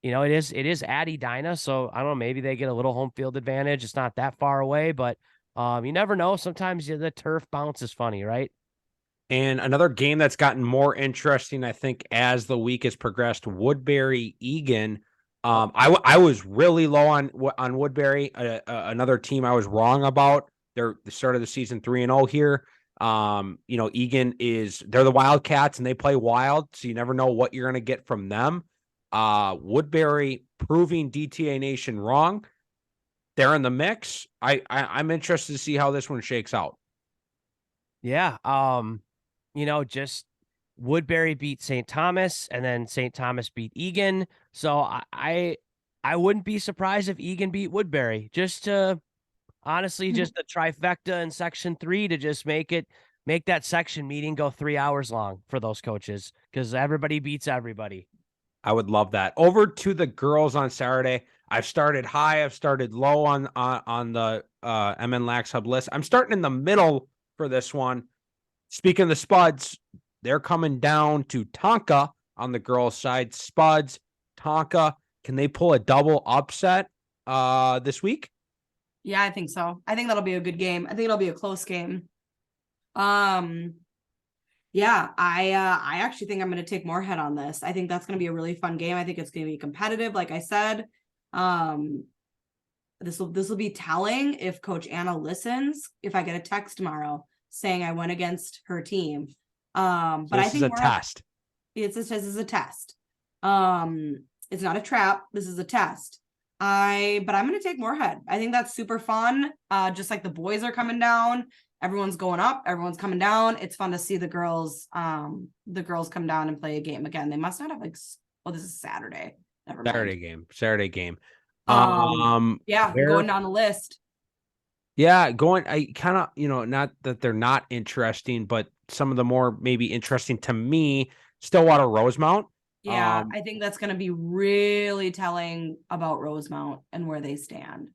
it is at Edina. So I don't know, maybe they get a little home field advantage. It's not that far away, but you never know. Sometimes the turf bounce is funny, right? And another game that's gotten more interesting, I think, as the week has progressed, Woodbury Egan. I was really low on Woodbury. Another team I was wrong about. They're the start of the season 3-0 here. Egan they're the Wildcats and they play wild, so you never know what you're gonna get from them. Woodbury proving DTA Nation wrong. They're in the mix. I'm interested to see how this one shakes out. Yeah. Just Woodbury beat St. Thomas and then St. Thomas beat Egan. So I wouldn't be surprised if Egan beat Woodbury, just to honestly, just a trifecta in section 3 to just make that section meeting go 3 hours long for those coaches, because everybody beats everybody. I would love that. Over to the girls on Saturday. I've started high. I've started low on the MN Lax Hub list. I'm starting in the middle for this one. Speaking of the Spuds, they're coming down to Tonka on the girls' side. Spuds, Tonka, can they pull a double upset this week? Yeah, I think so. I think that'll be a good game. I think it'll be a close game. Yeah, I actually think I'm going to take Moorhead on this. I think that's going to be a really fun game. I think it's going to be competitive, like I said. This will be telling if Coach Anna listens. If I get a text tomorrow saying I went against her team, but I think it's a test. This is a test. It's not a trap. This is a test. But I'm going to take Moorhead. I think that's super fun. Just like the boys are coming down. Everyone's going up, everyone's coming down. It's fun to see the girls come down and play a game again. They must not have this is Saturday. Never mind. Saturday game. Yeah, going down the list. Yeah, I kind of, not that they're not interesting, but some of the more maybe interesting to me, Stillwater Rosemount. Yeah, I think that's going to be really telling about Rosemount and where they stand.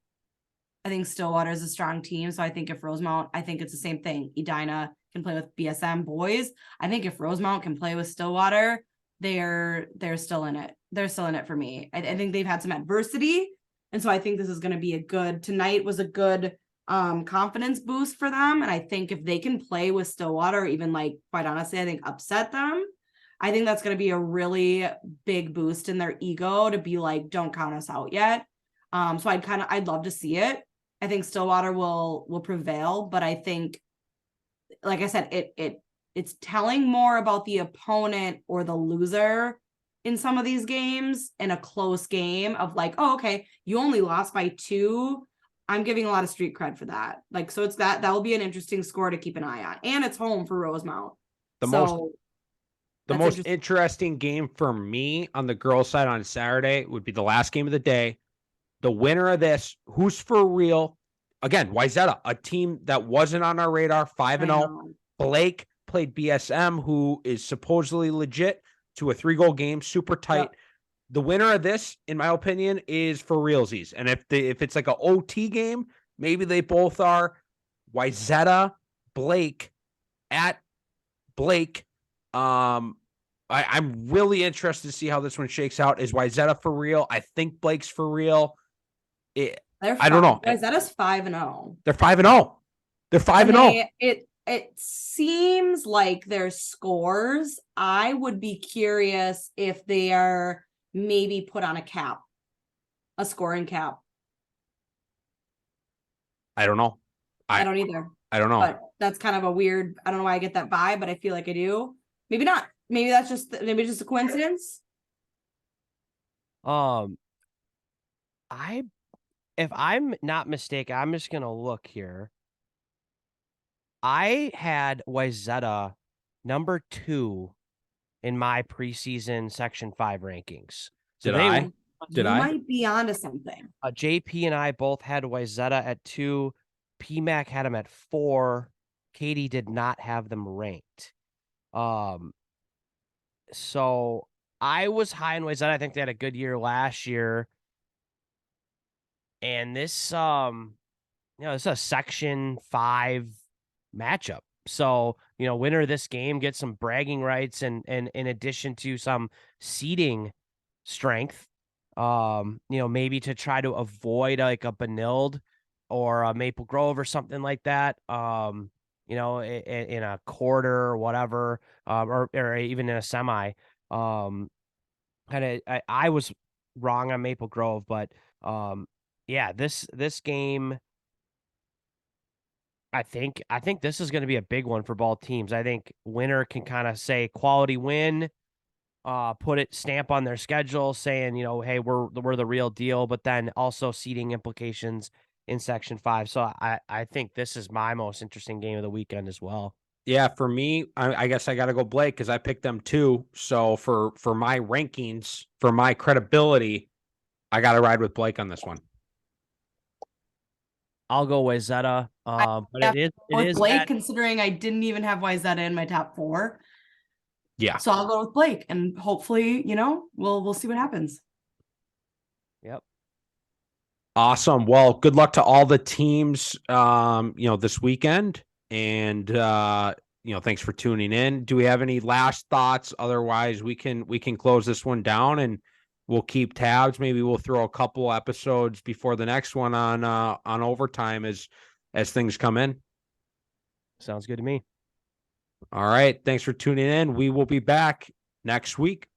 I think Stillwater is a strong team. So I think if Rosemount, I think it's the same thing. Edina can play with BSM boys. I think if Rosemount can play with Stillwater, they're still in it. They're still in it for me. I think they've had some adversity. And so I think this is going to be tonight was a good confidence boost for them. And I think if they can play with Stillwater, even like, quite honestly, I think upset them, I think that's going to be a really big boost in their ego to be like, don't count us out yet. So I'd love to see it. I think Stillwater will prevail, but I think, like I said, it's telling more about the opponent or the loser in some of these games in a close game of like, oh, okay, you only lost by 2. I'm giving a lot of street cred for that. Like, so it's that will be an interesting score to keep an eye on, and it's home for Rosemount. The most interesting game for me on the girls' side on Saturday would be the last game of the day. The winner of this, who's for real? Again, Wayzata, a team that wasn't on our radar, 5-0. Blake played BSM, who is supposedly legit, to a 3-goal game, super tight. Yep. The winner of this, in my opinion, is for realsies. And if it's like an OT game, maybe they both are. Wayzata, Blake, at Blake. I'm really interested to see how this one shakes out. Is Wayzata for real? I think Blake's for real. I don't know. Wayzata's 5-0. They're 5-0. They're 5-0. It seems like their scores. I would be curious if they are maybe put on a scoring cap. I don't know. I don't either. I don't know. But that's kind of a weird, I don't know why I get that vibe, but I feel like I do. Maybe not. Maybe that's just a coincidence. If I'm not mistaken, I'm just gonna look here. I had Wayzata number 2 in my preseason Section 5 rankings. So Did I? Did you I? might be onto something. JP and I both had Wayzata at 2. PMAC had him at 4. Katie did not have them ranked. So I was high in Wayzata. I think they had a good year last year. And this, this is a Section 5 matchup. So, winner of this game gets some bragging rights and in addition to some seeding strength, maybe to try to avoid like a Benilde or a Maple Grove or something like that, in a quarter or whatever, or even in a semi. I was wrong on Maple Grove, but yeah, this game, I think this is going to be a big one for both teams. I think winner can kind of say quality win, stamp on their schedule saying, hey, we're the real deal, but then also seeding implications in Section 5. So I think this is my most interesting game of the weekend as well. Yeah, for me, I guess I got to go Blake because I picked them too. So for my rankings, for my credibility, I got to ride with Blake on this one. I'll go Wayzata. But it is Blake, considering I didn't even have Wayzata in my top 4. Yeah. So I'll go with Blake, and hopefully, we'll see what happens. Yep. Awesome. Well, good luck to all the teams, this weekend. And thanks for tuning in. Do we have any last thoughts? Otherwise, we can close this one down and we'll keep tabs. Maybe we'll throw a couple episodes before the next one on overtime as things come in. Sounds good to me. All right. Thanks for tuning in. We will be back next week.